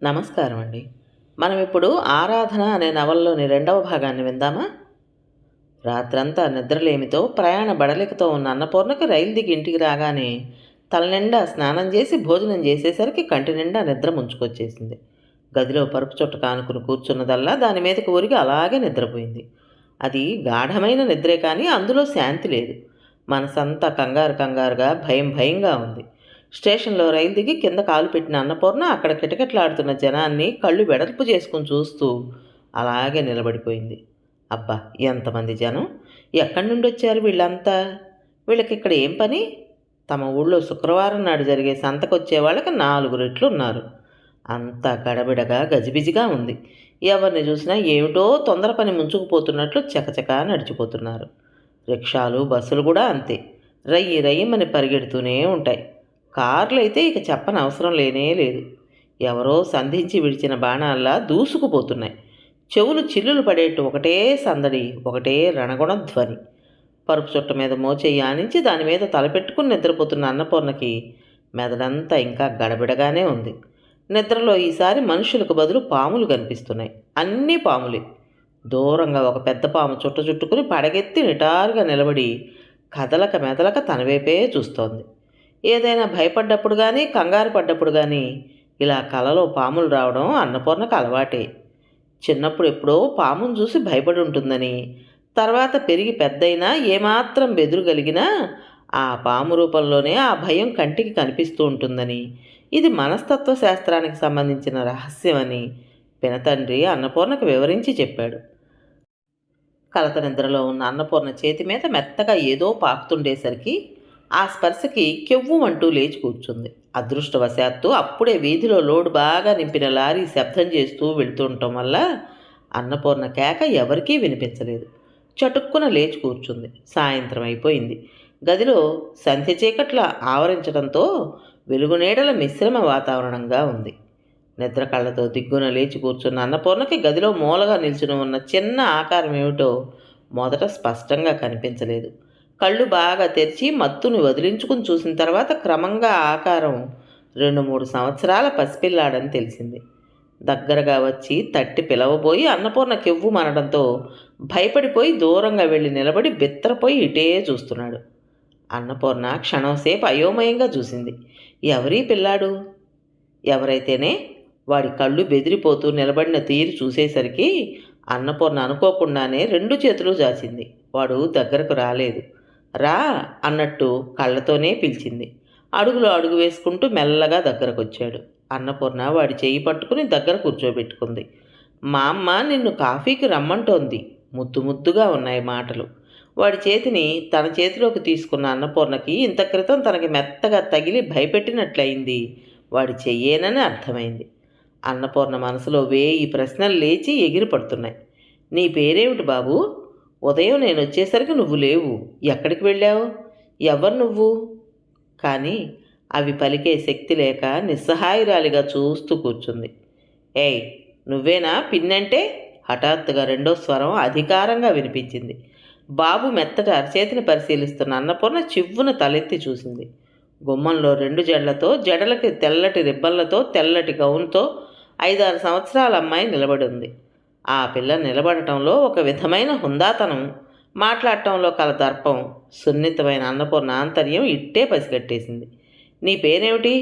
నమస్కారం అండి. మనం ఇప్పుడు 'ఆరాధన' అనే నవలలోని రెండవ భాగాన్ని విందామా? రాత్రంతా నిద్రలేమితో ప్రయాణ బడలికతో ఉన్న అన్నపూర్ణకి రైలు దిగి ఇంటికి రాగానే తలనిండా స్నానం చేసి భోజనం చేసేసరికి కంటి నిండా నిద్ర ముంచుకొచ్చేసింది. గదిలో పరుపు చుట్ట కానుకుని కూర్చున్నదల్లా దాని మీదకి ఒరిగి అలాగే నిద్రపోయింది. అది గాఢమైన నిద్రే కానీ అందులో శాంతి లేదు. మనసంతా కంగారు కంగారుగా భయం భయంగా ఉంది. స్టేషన్లో రైలు దిగి కింద కాలు పెట్టిన అన్నపూర్ణ అక్కడ కిటకిటలాడుతున్న జనాన్ని కళ్ళు వెడల్పు చేసుకుని చూస్తూ అలాగే నిలబడిపోయింది. అబ్బా, ఎంతమంది జనం! ఎక్కడి నుండి వచ్చారు వీళ్ళంతా? వీళ్ళకి ఇక్కడ ఏం పని? తమ ఊళ్ళో శుక్రవారం నాడు జరిగే సంతకొచ్చే వాళ్ళకి 4 రెట్లు ఉన్నారు. అంతా గడబిడగా గజిబిజిగా ఉంది. ఎవరిని చూసినా ఏమిటో తొందర పని ముంచుకుపోతున్నట్లు చకచకా నడిచిపోతున్నారు. రిక్షాలు బస్సులు కూడా అంతే, రయ్యి రయ్యమని పరిగెడుతూనే ఉంటాయి. కార్లు అయితే ఇక చెప్పనవసరం లేనే లేదు. ఎవరో సంధించి విడిచిన బాణాల్లా దూసుకుపోతున్నాయి. చెవులు చిల్లులు పడేట్టు ఒకటే సందడి, ఒకటే రణగుణ ధ్వని. పరుపు చుట్ట మీద మోచేయి ఆనించి దాని మీద తలపెట్టుకుని నిద్రపోతున్న అన్నపూర్ణకి మెదడంతా ఇంకా గడబిడగానే ఉంది. నిద్రలో ఈసారి మనుషులకు బదులు పాములు కనిపిస్తున్నాయి. అన్నీ పాములే. దూరంగా ఒక పెద్ద పాము చుట్టుకుని పడగెత్తి నిటారుగా నిలబడి కదలక మెదలక తన వైపే చూస్తోంది. ఏదైనా భయపడ్డప్పుడు కానీ కంగారు పడ్డప్పుడు కానీ ఇలా కలలో పాములు రావడం అన్నపూర్ణకు అలవాటే. చిన్నప్పుడు ఎప్పుడో పామును చూసి భయపడి ఉంటుందని, తర్వాత పెరిగి పెద్దయినా ఏమాత్రం బెదురుగలిగినా ఆ పాము రూపంలోనే ఆ భయం కంటికి కనిపిస్తూ ఉంటుందని, ఇది మనస్తత్వ శాస్త్రానికి సంబంధించిన రహస్యమని పినతండ్రి అన్నపూర్ణకు వివరించి చెప్పాడు. కలత నిద్రలో ఉన్న అన్నపూర్ణ చేతి మీద మెత్తగా ఏదో పాకుతుండేసరికి ఆ స్పర్శకి కెవ్వుమంటూ లేచి కూర్చుంది. అదృష్టవశాత్తు అప్పుడే వీధిలో లోడు బాగా నింపిన లారీ శబ్దం చేస్తూ వెళుతుండటం వల్ల అన్నపూర్ణ కేక ఎవరికీ వినిపించలేదు. చటుక్కున లేచి కూర్చుంది. సాయంత్రం అయిపోయింది. గదిలో సంధ్య చీకట్ల ఆవరించడంతో వెలుగునీడల మిశ్రమ వాతావరణంగా ఉంది. నిద్ర కళ్ళతో దిగ్గున లేచి కూర్చున్న అన్నపూర్ణకి గదిలో మూలగా నిల్చుని ఉన్న చిన్న ఆకారం ఏమిటో మొదట స్పష్టంగా కనిపించలేదు. కళ్ళు బాగా తెరిచి మత్తుని వదిలించుకుని చూసిన తర్వాత క్రమంగా ఆకారం 2-3 సంవత్సరాల పసిపిల్లాడని తెలిసింది. దగ్గరగా వచ్చి తట్టి పిలవబోయి అన్నపూర్ణ కెవ్వు మనడంతో భయపడిపోయి దూరంగా వెళ్ళి నిలబడి బిత్తరపోయి ఇటే చూస్తున్నాడు. అన్నపూర్ణ క్షణంసేపు అయోమయంగా చూసింది. ఎవరీ పిల్లాడు? ఎవరైతేనే వాడి కళ్ళు బెదిరిపోతూ నిలబడిన తీరు చూసేసరికి అన్నపూర్ణ అనుకోకుండానే 2 చేతులు చాచింది. వాడు దగ్గరకు రాలేదు. రా అన్నట్టు కళ్ళతోనే పిలిచింది. అడుగులో అడుగు వేసుకుంటూ మెల్లగా దగ్గరకొచ్చాడు. అన్నపూర్ణ వాడి చేయి పట్టుకుని దగ్గర కూర్చోబెట్టుకుంది. మా అమ్మ నిన్ను కాఫీకి రమ్మంటోంది. ముద్దు ముద్దుగా ఉన్నాయి మాటలు. వాడి చేతిని తన చేతిలోకి తీసుకున్న అన్నపూర్ణకి ఇంత క్రితం తనకి మెత్తగా తగిలి భయపెట్టినట్లయింది. వాడి చెయ్యేనని అర్థమైంది. అన్నపూర్ణ మనసులో 1000 ప్రశ్నలు లేచి ఎగిరి పడుతున్నాయి. నీ పేరేమిటి బాబు? ఉదయం నేను వచ్చేసరికి నువ్వు లేవు. ఎక్కడికి వెళ్ళావు? ఎవరు నువ్వు? కానీ అవి పలికే శక్తి లేక నిస్సహాయురాలిగా చూస్తూ కూర్చుంది. ఏయ్, నువ్వేనా పిన్నంటే? హఠాత్తుగా రెండో స్వరం అధికారంగా వినిపించింది. బాబు మెత్తట అరచేతిని పరిశీలిస్తున్న అన్నపూర్ణ చివ్వున తలెత్తి చూసింది. గుమ్మంలో 2 జడలతో, జడలకి తెల్లటి రిబ్బన్లతో, తెల్లటి గౌన్తో 5-6 సంవత్సరాల అమ్మాయి నిలబడి ఉంది. ఆ పిల్ల నిలబడటంలో ఒక విధమైన హుందాతనం, మాట్లాడటంలో కల దర్పం, సున్నితమైన అన్నపూర్ణ ఆంతర్యం ఇట్టే పసిగట్టేసింది. నీ పేరేమిటి?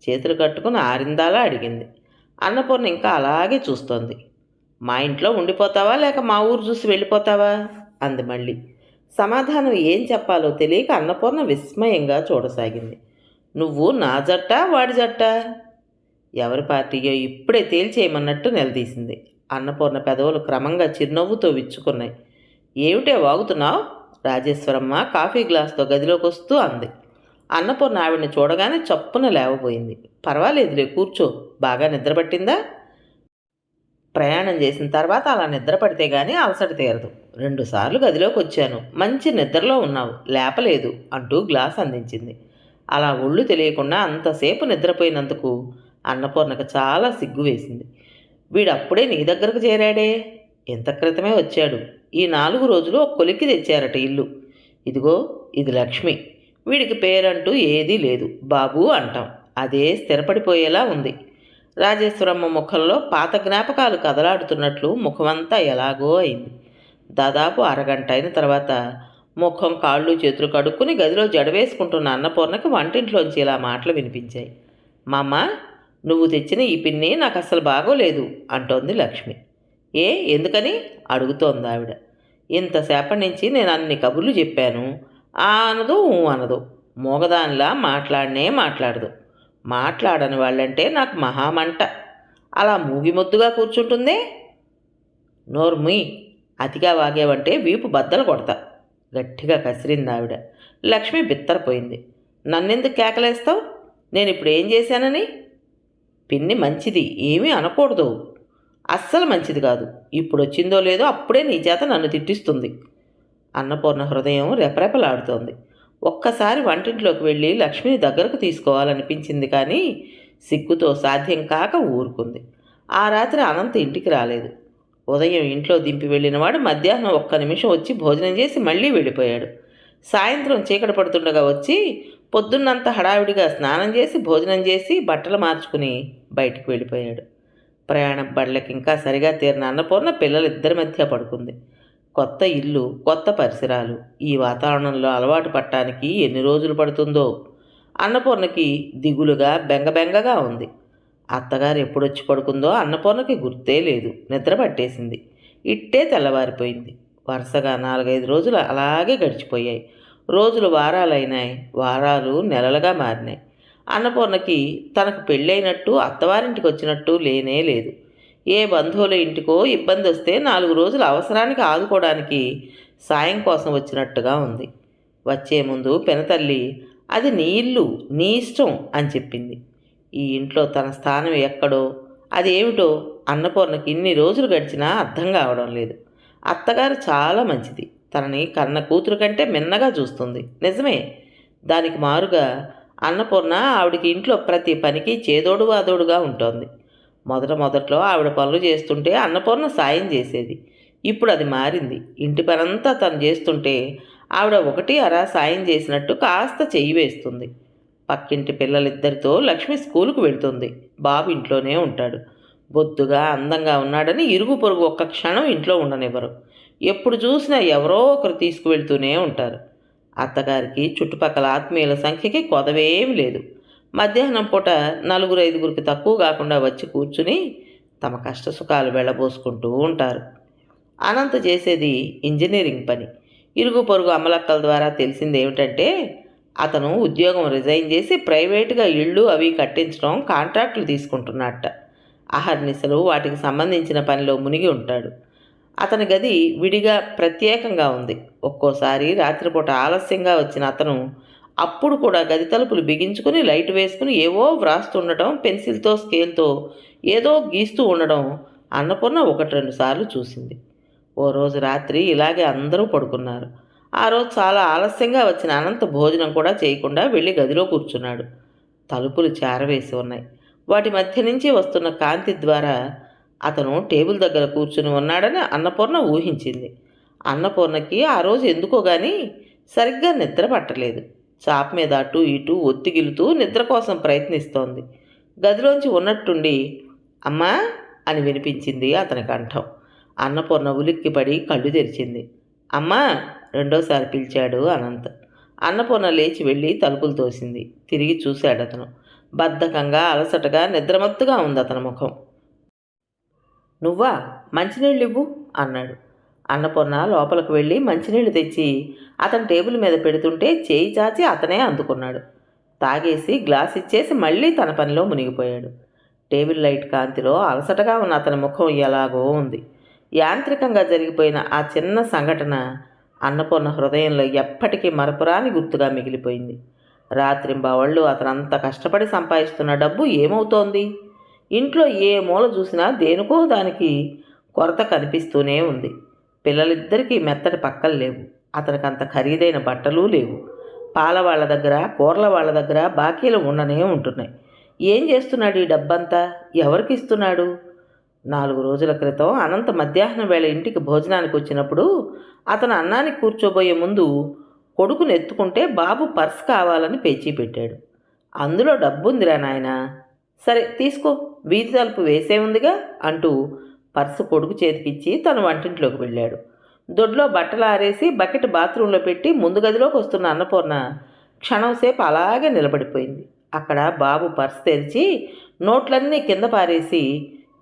చేతులు కట్టుకుని ఆరిందాలా అడిగింది. అన్నపూర్ణ ఇంకా అలాగే చూస్తోంది. మా ఇంట్లో ఉండిపోతావా లేక మా ఊరు చూసి వెళ్ళిపోతావా అంది మళ్ళీ. సమాధానం ఏం చెప్పాలో తెలియక అన్నపూర్ణ విస్మయంగా చూడసాగింది. నువ్వు నా జట్టా వాడి జట్టా? ఎవరి పార్టీయో ఇప్పుడే తేల్చేయమన్నట్టు నిలదీసింది. అన్నపూర్ణ పెదవులు క్రమంగా చిరునవ్వుతో విచ్చుకున్నాయి. ఏమిటే వాగుతున్నావు? రాజేశ్వరమ్మ కాఫీ గ్లాస్తో గదిలోకి వస్తూ అంది. అన్నపూర్ణ ఆవిడ్ని చూడగానే చప్పున లేవబోయింది. పర్వాలేదులే, కూర్చో. బాగా నిద్రపట్టిందా? ప్రయాణం చేసిన తర్వాత అలా నిద్రపడితే గానీ అలసట తీరదు. 2 సార్లు గదిలోకి వచ్చాను. మంచి నిద్రలో ఉన్నావు, లేపలేదు అంటూ గ్లాస్ అందించింది. అలా ఒళ్ళు తెలియకుండా అంతసేపు నిద్రపోయినందుకు అన్నపూర్ణకు చాలా సిగ్గు వేసింది. వీడప్పుడే నీ దగ్గరకు చేరాడే? ఇంత క్రితమే వచ్చాడు. ఈ 4 రోజులు ఒక కొలిక్కి తెచ్చారట ఇల్లు. ఇదిగో ఇది లక్ష్మి. వీడికి పేరంటూ ఏదీ లేదు, బాబు అంటాం. అదే స్థిరపడిపోయేలా ఉంది. రాజేశ్వరమ్మ ముఖంలో పాత జ్ఞాపకాలు కదలాడుతున్నట్లు ముఖమంతా ఎలాగో అయింది. దాదాపు అరగంట అయిన తర్వాత ముఖం కాళ్ళు చేతులు కడుక్కుని గదిలో జడవేసుకుంటున్న అన్నపూర్ణకి వంటింట్లోంచి ఇలా మాటలు వినిపించాయి. మామ, నువ్వు తెచ్చిన ఈ పిన్ని నాకు అస్సలు బాగోలేదు అంటోంది లక్ష్మి. ఏ, ఎందుకని అడుగుతోంది ఆవిడ. ఇంతసేపటి నుంచి నేను అన్ని కబుర్లు చెప్పాను, ఆ అనదు ఊ అనదు, మూగదానిలా మాట్లాడదు. మాట్లాడని వాళ్ళంటే నాకు మహామంట. అలా మూగిమొద్దుగా కూర్చుంటుందే. నోర్ముయ్, అతిగా వాగేవంటే వీపు బద్దలు కొడతా గట్టిగా కసిరింది ఆవిడ. లక్ష్మి బిత్తరపోయింది. నన్నెందుకు కేకలేస్తావు? నేను ఇప్పుడు ఏం చేశానని? పిన్ని మంచిది, ఏమీ అనకూడదు. అస్సలు మంచిది కాదు. ఇప్పుడు వచ్చిందో లేదో అప్పుడే నీ చేత నన్ను తిట్టిస్తుంది. అన్నపూర్ణ హృదయం రెపరెపలాడుతోంది. ఒక్కసారి వంటింట్లోకి వెళ్ళి లక్ష్మిని దగ్గరకు తీసుకోవాలనిపించింది, కానీ సిగ్గుతో సాధ్యం కాక ఊరుకుంది. ఆ రాత్రి అనంత్ ఇంటికి రాలేదు. ఉదయం ఇంట్లో దింపి వెళ్ళినవాడు మధ్యాహ్నం 1 నిమిషం వచ్చి భోజనం చేసి మళ్ళీ వెళ్ళిపోయాడు. సాయంత్రం చీకటి పడుతుండగా వచ్చి పొద్దున్నంత హడావిడిగా స్నానం చేసి భోజనం చేసి బట్టలు మార్చుకుని బయటికి వెళ్ళిపోయాడు. ప్రయాణం బళ్ళకి ఇంకా సరిగా తీరిన అన్నపూర్ణ పిల్లలిద్దరి మధ్య పడుకుంది. కొత్త ఇల్లు, కొత్త పరిసరాలు, ఈ వాతావరణంలో అలవాటు పట్టడానికి ఎన్ని రోజులు పడుతుందో. అన్నపూర్ణకి దిగులుగా బెంగబెంగగా ఉంది. అత్తగారు ఎప్పుడొచ్చి పడుకుందో అన్నపూర్ణకి గుర్తే లేదు. నిద్ర పట్టేసింది. ఇట్టే తెల్లవారిపోయింది. వరుసగా 4-5 రోజులు అలాగే గడిచిపోయాయి. రోజులు వారాలైనాయి, వారాలు నెలలుగా మారినాయి. అన్నపూర్ణకి తనకు పెళ్ళైనట్టు అత్తవారింటికి వచ్చినట్టు లేనే లేదు. ఏ బంధువుల ఇంటికో ఇబ్బంది వస్తే 4 రోజులు అవసరానికి ఆదుకోవడానికి సాయం కోసం వచ్చినట్టుగా ఉంది. వచ్చే ముందు పెనతల్లి, అది నీ ఇల్లు, నీ ఇష్టం అని చెప్పింది. ఈ ఇంట్లో తన స్థానం ఎక్కడో, అదేమిటో అన్నపూర్ణకి ఇన్ని రోజులు గడిచినా అర్థం కావడం లేదు. అత్తగారు చాలా మంచిది. తనని కన్న కూతురు కంటే మిన్నగా చూస్తుంది, నిజమే. దానికి మారుగా అన్నపూర్ణ ఆవిడికి ఇంట్లో ప్రతి పనికి చేదోడు వాదోడుగా ఉంటోంది. మొదట్లో ఆవిడ పనులు చేస్తుంటే అన్నపూర్ణ సాయం చేసేది. ఇప్పుడు అది మారింది. ఇంటి పనంతా తను చేస్తుంటే ఆవిడ 1 సాయం చేసినట్టు కాస్త చెయ్యి వేస్తుంది. పక్కింటి పిల్లలిద్దరితో లక్ష్మి స్కూలుకు వెళ్తుంది. బాబు ఇంట్లోనే ఉంటాడు. బొద్దుగా అందంగా ఉన్నాడని ఇరుగు పొరుగు ఒక్క క్షణం ఇంట్లో ఉండనివ్వరు. ఎప్పుడు చూసినా ఎవరో ఒకరు తీసుకువెళ్తూనే ఉంటారు. అత్తగారికి చుట్టుపక్కల ఆత్మీయుల సంఖ్యకి కొదవేమీ లేదు. మధ్యాహ్నం పూట 4-5 తక్కువ కాకుండా వచ్చి కూర్చుని తమ కష్టసుఖాలు వెళ్ళబోసుకుంటూ ఉంటారు. అనంత్ చేసేది ఇంజనీరింగ్ పని. ఇరుగు పొరుగు అమ్మలక్కల ద్వారా తెలిసింది ఏమిటంటే, అతను ఉద్యోగం రిజైన్ చేసి ప్రైవేటుగా ఇళ్ళు అవి కట్టించడం, కాంట్రాక్టులు తీసుకుంటున్నట్ట. అహర్నిశలు వాటికి సంబంధించిన పనిలో మునిగి ఉంటాడు. అతని గది విడిగా ప్రత్యేకంగా ఉంది. ఒక్కోసారి రాత్రిపూట ఆలస్యంగా వచ్చిన అతను అప్పుడు కూడా గది తలుపులు బిగించుకుని లైట్ వేసుకుని ఏవో వ్రాస్తుండటం, పెన్సిల్తో స్కేల్తో ఏదో గీస్తూ ఉండడం అన్నపూర్ణ 1-2 సార్లు చూసింది. ఓ రోజు రాత్రి ఇలాగే అందరూ పడుకున్నారు. ఆ రోజు చాలా ఆలస్యంగా వచ్చిన అనంత భోజనం కూడా చేయకుండా వెళ్ళి గదిలో కూర్చున్నాడు. తలుపులు చేరవేసి ఉన్నాయి. వాటి మధ్య నుంచి వస్తున్న కాంతి ద్వారా అతను టేబుల్ దగ్గర కూర్చుని ఉన్నాడని అన్నపూర్ణ ఊహించింది. అన్నపూర్ణకి ఆ రోజు ఎందుకో కానీ సరిగ్గా నిద్ర పట్టలేదు. చాప మీద అటు ఇటు ఒత్తిగిలుతూ నిద్ర కోసం ప్రయత్నిస్తోంది. గదిలోంచి ఉన్నట్టుండి అమ్మా అని వినిపించింది అతని కంఠం. అన్నపూర్ణ ఉలిక్కిపడి కళ్ళు తెరిచింది. అమ్మా రెండోసారి పిలిచాడు అనంత్. అన్నపూర్ణ లేచి వెళ్ళి తలుపులు తోసింది. తిరిగి చూశాడు అతను. బద్ధకంగా అలసటగా నిద్రమత్తుగా ఉంది అతని ముఖం. నువ్వా, మంచినీళ్ళు ఇవ్వు అన్నాడు. అన్నపూర్ణ లోపలికి వెళ్ళి మంచినీళ్ళు తెచ్చి అతని టేబుల్ మీద పెడుతుంటే చేయి చాచి అతనే అందుకున్నాడు. తాగేసి గ్లాస్ ఇచ్చేసి మళ్ళీ తన పనిలో మునిగిపోయాడు. టేబుల్ లైట్ కాంతిలో అలసటగా ఉన్న అతని ముఖం ఎలాగో ఉంది. యాంత్రికంగా జరిగిపోయిన ఆ చిన్న సంఘటన అన్నపూర్ణ హృదయంలో ఎప్పటికీ మరపురాని గుర్తుగా మిగిలిపోయింది. రాత్రింబవళ్ళు అతనంత కష్టపడి సంపాదిస్తున్న డబ్బు ఏమవుతోంది? ఇంట్లో ఏ మూల చూసినా దేనికో దానికి కొరత కనిపిస్తూనే ఉంది. పిల్లలిద్దరికీ మెత్తటి పక్కలు లేవు. అతనికి అంత ఖరీదైన బట్టలు లేవు. పాల వాళ్ళ దగ్గర, కూరల వాళ్ళ దగ్గర బాకీలు ఉండనే ఉంటున్నాయి. ఏం చేస్తున్నాడు ఈ డబ్బంతా? ఎవరికి ఇస్తున్నాడు? 4 రోజుల క్రితం అనంత మధ్యాహ్నం వేళ ఇంటికి భోజనానికి వచ్చినప్పుడు అతను అన్నానికి కూర్చోబోయే ముందు కొడుకును ఎత్తుకుంటే బాబు పర్స్ కావాలని పేచీ పెట్టాడు. అందులో డబ్బుందిరా నాయనా, సరే తీసుకో, వీధి తలుపు వేసే ఉందిగా అంటూ పర్సు కొడుకు చేతికిచ్చి తను వంటింట్లోకి వెళ్ళాడు. దొడ్లో బట్టలు ఆరేసి బకెట్ బాత్రూంలో పెట్టి ముందు గదిలోకి వస్తున్న అన్నపూర్ణ క్షణంసేపు అలాగే నిలబడిపోయింది. అక్కడ బాబు పర్సు తెరిచి నోట్లన్నీ కింద పారేసి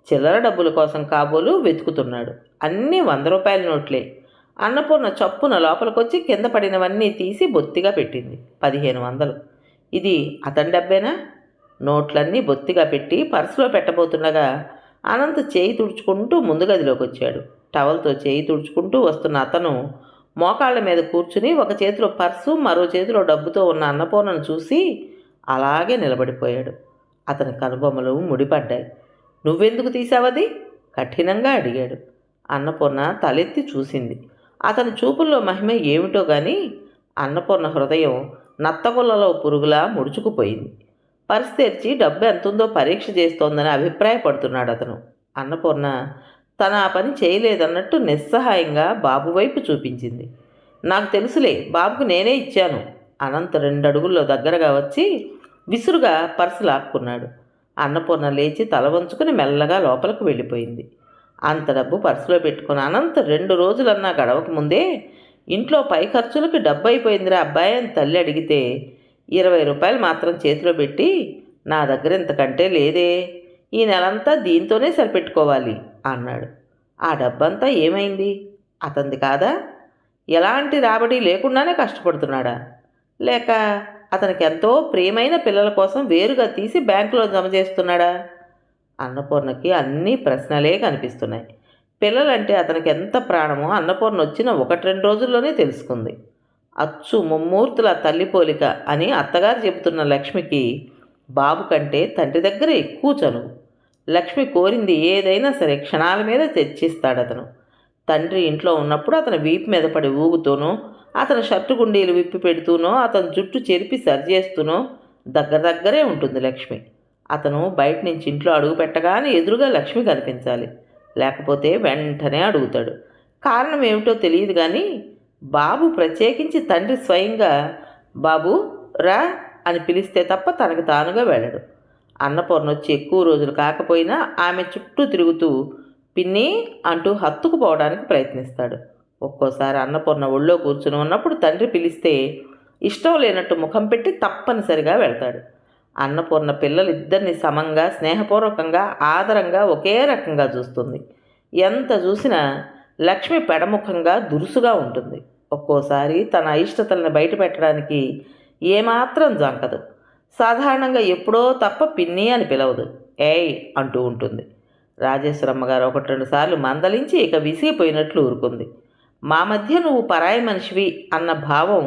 చిల్లర డబ్బుల కోసం కాబోలు వెతుకుతున్నాడు. అన్నీ 100 రూపాయల నోట్లే. అన్నపూర్ణ చప్పున లోపలికొచ్చి కింద పడినవన్నీ తీసి బొత్తిగా పెట్టింది. 1500. ఇది అతని డబ్బేనా? నోట్లన్నీ బొత్తిగా పెట్టి పర్సులో పెట్టబోతుండగా అనంత్ చేయి తుడుచుకుంటూ ముందు గదిలోకి వచ్చాడు. టవల్తో చేయి తుడుచుకుంటూ వస్తున్న అతను మోకాళ్ళ మీద కూర్చుని ఒక చేతిలో పర్సు మరో చేతిలో డబ్బుతో ఉన్న అన్నపూర్ణను చూసి అలాగే నిలబడిపోయాడు. అతని కనుబొమ్మలు ముడిపడ్డాయి. నువ్వెందుకు తీసావది? కఠినంగా అడిగాడు. అన్నపూర్ణ తలెత్తి చూసింది. అతని చూపుల్లో మహిమ ఏమిటో గాని అన్నపూర్ణ హృదయం నత్తగుల్లలో పురుగులా ముడుచుకుపోయింది. పర్సు తెరిచి డబ్బు ఎంతుందో పరీక్ష చేస్తోందని అభిప్రాయపడుతున్నాడు అతను. అన్నపూర్ణ తన ఆ పని చేయలేదన్నట్టు నిస్సహాయంగా బాబు వైపు చూపించింది. నాకు తెలుసులే, బాబుకు నేనే ఇచ్చాను. అనంత్ 2 అడుగుల్లో దగ్గరగా వచ్చి విసురుగా పర్సు లాక్కున్నాడు. అన్నపూర్ణ లేచి తల వంచుకుని మెల్లగా లోపలికి వెళ్ళిపోయింది. అంత డబ్బు పర్సులో పెట్టుకుని అనంత్ 2 రోజులన్నా గడవక ముందే ఇంట్లో పై ఖర్చులకి డబ్బు అయిపోయిందిరా అబ్బాయి అని తల్లి అడిగితే 20 రూపాయలు మాత్రం చేతిలో పెట్టి నా దగ్గర ఇంతకంటే లేదే, ఈ నెలంతా దీంతోనే సరిపెట్టుకోవాలి అన్నాడు. ఆ డబ్బంతా ఏమైంది? అతంది కాదా? ఎలాంటి రాబడి లేకుండానే కష్టపడుతున్నాడా? లేక అతనికి ఎంతో ప్రియమైన పిల్లల కోసం వేరుగా తీసి బ్యాంకులో జమ చేస్తున్నాడా? అన్నపూర్ణకి అన్ని ప్రశ్నలే కనిపిస్తున్నాయి. పిల్లలంటే అతనికి ఎంత ప్రాణమో అన్నపూర్ణ వచ్చిన 1-2 రోజుల్లోనే తెలుసుకుంది. అచ్చు ముమ్మూర్తుల తల్లి పోలిక అని అత్తగారు చెబుతున్న లక్ష్మికి బాబు కంటే తండ్రి దగ్గర ఎక్కువ చనువు. లక్ష్మి కోరింది ఏదైనా సరే క్షణాల మీద తెచ్చిస్తాడతను. తండ్రి ఇంట్లో ఉన్నప్పుడు అతని వీపు మీద పడి ఊగుతూనో, అతని షర్టు గుండీలు విప్పి పెడుతూనో, అతని జుట్టు చెరిపి సరిచేస్తూనో దగ్గరే ఉంటుంది లక్ష్మి. అతను బయట నుంచి ఇంట్లో అడుగు పెట్టగానే ఎదురుగా లక్ష్మి కనిపించాలి. లేకపోతే వెంటనే అడుగుతాడు. కారణం ఏమిటో తెలియదు కానీ బాబు ప్రత్యేకించి తండ్రి స్వయంగా బాబు రా అని పిలిస్తే తప్ప తనకు తానుగా వెళ్ళడు. అన్నపూర్ణ వచ్చి ఎక్కువ రోజులు కాకపోయినా ఆమె చుట్టూ తిరుగుతూ పిన్ని అంటూ హత్తుకుపోవడానికి ప్రయత్నిస్తాడు. ఒక్కోసారి అన్నపూర్ణ ఒళ్ళో కూర్చుని ఉన్నప్పుడు తండ్రి పిలిస్తే ఇష్టం లేనట్టు ముఖం పెట్టి తప్పనిసరిగా వెళ్తాడు. అన్నపూర్ణ పిల్లలిద్దరిని సమంగా, స్నేహపూర్వకంగా, ఆదరంగా ఒకే రకంగా చూస్తుంది. ఎంత చూసినా లక్ష్మి పెడముఖంగా దురుసుగా ఉంటుంది. ఒక్కోసారి తన అయిష్టతల్ని బయట పెట్టడానికి ఏమాత్రం జంకదు. సాధారణంగా ఎప్పుడో తప్ప పిన్ని అని పిలవదు, ఏయ్ అంటూ ఉంటుంది. రాజేశ్వరమ్మ గారు 1-2 సార్లు మందలించి ఇక విసిగిపోయినట్లు ఊరుకుంది. మా మధ్య నువ్వు పరాయి మనిషివి అన్న భావం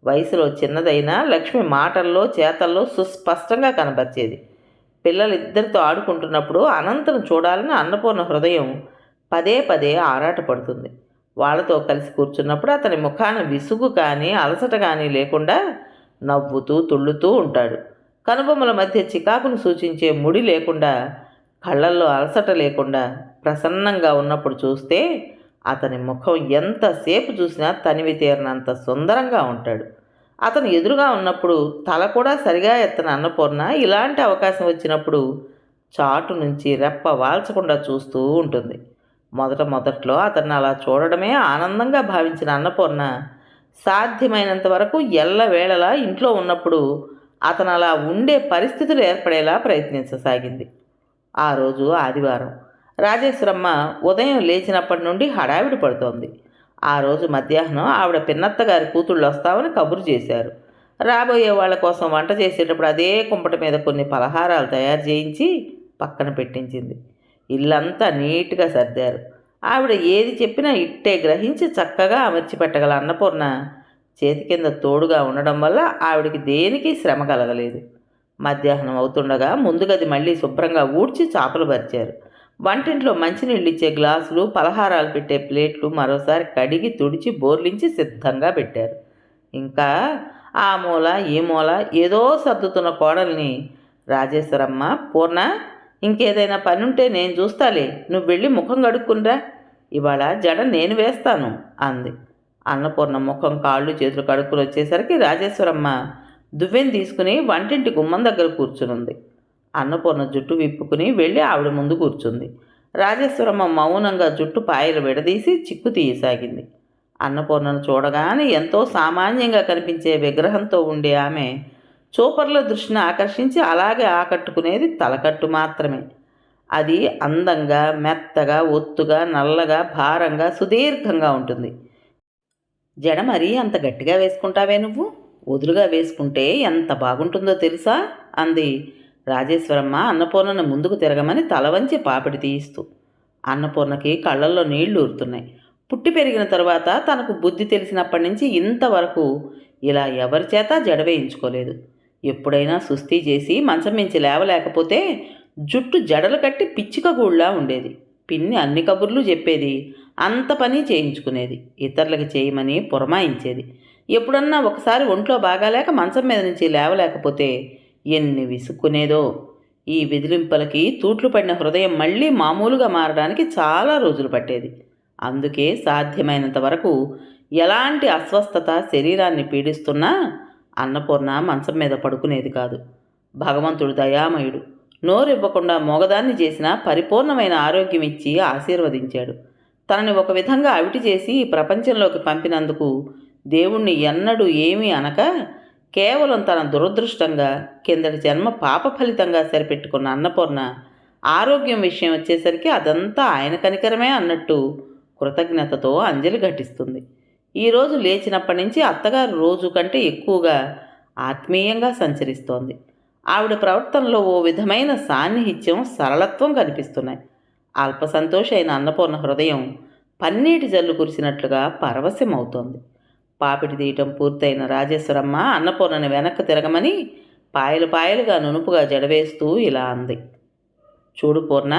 వయసులో చిన్నదైనా లక్ష్మి మాటల్లో చేతల్లో సుస్పష్టంగా కనబర్చేది. పిల్లలిద్దరితో ఆడుకుంటున్నప్పుడు అనంతను చూడాలని అన్నపూర్ణ హృదయం పదే ఆరాటపడుతుంది. వాళ్ళతో కలిసి కూర్చున్నప్పుడు అతని ముఖాన విసుగు కానీ అలసట కానీ లేకుండా నవ్వుతూ తుళ్ళుతూ ఉంటాడు. కనుబొమ్మల మధ్య చికాకును సూచించే ముడి లేకుండా, కళ్ళల్లో అలసట లేకుండా ప్రసన్నంగా ఉన్నప్పుడు చూస్తే అతని ముఖం ఎంతసేపు చూసినా తనివి తీరనంత సుందరంగా ఉంటాడు. అతను ఎదురుగా ఉన్నప్పుడు తల కూడా సరిగా ఎత్తన అన్నపూర్ణ ఇలాంటి అవకాశం వచ్చినప్పుడు చాటు నుంచి రెప్ప వాల్చకుండా చూస్తూ ఉంటుంది. మొదట్లో అతన్ని అలా చూడడమే ఆనందంగా భావించిన అన్నపూర్ణ సాధ్యమైనంత వరకు ఎల్లవేళలా ఇంట్లో ఉన్నప్పుడు అతను అలా ఉండే పరిస్థితులు ఏర్పడేలా ప్రయత్నించసాగింది. ఆ రోజు ఆదివారం. రాజేశ్వరమ్మ ఉదయం లేచినప్పటి నుండి హడావిడి పడుతోంది. ఆ రోజు మధ్యాహ్నం ఆవిడ పిన్నత్తగారి కూతుళ్ళు వస్తామని కబురు చేశారు. రాబోయే వాళ్ళ కోసం వంట చేసేటప్పుడు అదే కుంపట మీద కొన్ని పలహారాలు తయారు చేయించి పక్కన పెట్టించింది. ఇల్లంతా నీట్గా సర్దారు. ఆవిడ ఏది చెప్పినా ఇట్టే గ్రహించి చక్కగా అమర్చి పెట్టగల అన్నపూర్ణ చేతి కింద తోడుగా ఉండడం వల్ల ఆవిడికి దేనికి శ్రమ కలగలేదు. మధ్యాహ్నం అవుతుండగా ముందు గది మళ్ళీ శుభ్రంగా ఊడ్చి చాపలు పరిచారు. వంటింట్లో మంచినీళ్ళు ఇచ్చే గ్లాసులు, పలహారాలు పెట్టే ప్లేట్లు మరోసారి కడిగి తుడిచి బోర్లించి సిద్ధంగా పెట్టారు. ఇంకా ఆ మూల ఈ మూల ఏదో సర్దుతున్న కోడల్ని రాజేశ్వరమ్మ, పూర్ణ ఇంకేదైనా పని ఉంటే నేను చూస్తాలే, నువ్వు వెళ్ళి ముఖం కడుక్కునిరా, ఇవాళ జడ నేను వేస్తాను అంది. అన్నపూర్ణ ముఖం కాళ్ళు చేతులు కడుక్కుని వచ్చేసరికి రాజేశ్వరమ్మ దువ్వెని తీసుకుని వంటింటి గుమ్మం దగ్గర కూర్చునుంది. అన్నపూర్ణ జుట్టు విప్పుకుని వెళ్ళి ఆవిడ ముందు కూర్చుంది. రాజేశ్వరమ్మ మౌనంగా జుట్టు పాయలు విడదీసి చిక్కు తీయసాగింది. అన్నపూర్ణను చూడగానే ఎంతో సామాన్యంగా కనిపించే విగ్రహంతో ఉండే ఆమె చూపర్ల దృష్టిని ఆకర్షించి అలాగే ఆకట్టుకునేది తలకట్టు మాత్రమే. అది అందంగా, మెత్తగా, ఒత్తుగా, నల్లగా, భారంగా, సుదీర్ఘంగా ఉంటుంది. జడ మరీ అంత గట్టిగా వేసుకుంటావే నువ్వు? వదులుగా వేసుకుంటే ఎంత బాగుంటుందో తెలుసా? అంది రాజేశ్వరమ్మ అన్నపూర్ణను ముందుకు తిరగమని తల వంచి పాపిడి తీయిస్తూ. అన్నపూర్ణకి కళ్ళల్లో నీళ్లు ఊరుతున్నాయి. పుట్టి పెరిగిన తరువాత తనకు బుద్ధి తెలిసినప్పటి నుంచి ఇంతవరకు ఇలా ఎవరి చేత జడ వేయించుకోలేదు. ఎప్పుడైనా సుస్తీ చేసి మంచం మించి లేవలేకపోతే జుట్టు జడలు కట్టి పిచ్చికగూళ్ళలా ఉండేది. పిన్ని అన్ని కబుర్లు చెప్పేది, అంత పని చేయించుకునేది, ఇతరులకి చేయమని పురమాయించేది. ఎప్పుడన్నా ఒకసారి ఒంట్లో బాగాలేక మంచం మీద నుంచి లేవలేకపోతే ఎన్ని విసుక్కునేదో. ఈ విదిలింపలకి తూట్లు పడిన హృదయం మళ్ళీ మామూలుగా మారడానికి చాలా రోజులు పట్టేది. అందుకే సాధ్యమైనంత వరకు ఎలాంటి అస్వస్థత శరీరాన్ని పీడిస్తున్నా అన్నపూర్ణ మంచం మీద పడుకునేది కాదు. భగవంతుడు దయామయుడు. నోరివ్వకుండా మోగదాన్ని చేసిన పరిపూర్ణమైన ఆరోగ్యం ఇచ్చి ఆశీర్వదించాడు. తనని ఒక విధంగా అవిటి చేసి ఈ ప్రపంచంలోకి పంపినందుకు దేవుణ్ణి ఎన్నడూ ఏమీ అనక కేవలం తన దురదృష్టంగా కిందటి జన్మ పాప ఫలితంగా సరిపెట్టుకున్న అన్నపూర్ణ ఆరోగ్యం విషయం వచ్చేసరికి అదంతా ఆయన కనికరమే అన్నట్టు కృతజ్ఞతతో అంజలి ఘటిస్తుంది. ఈరోజు లేచినప్పటి నుంచి అత్తగారు రోజు కంటే ఎక్కువగా ఆత్మీయంగా సంచరిస్తోంది. ఆవిడ ప్రవర్తనలో ఓ విధమైన సాన్నిహిత్యం, సరళత్వం కనిపిస్తున్నాయి. అల్ప సంతోష అయిన అన్నపూర్ణ హృదయం పన్నీటి జల్లు కురిసినట్లుగా పరవశమవుతోంది. పాపిడి తీయటం పూర్తయిన రాజేశ్వరమ్మ అన్నపూర్ణని వెనక్కి తిరగమని పాయలు పాయలుగా నునుపుగా జడవేస్తూ ఇలా అంది. చూడు పూర్ణ,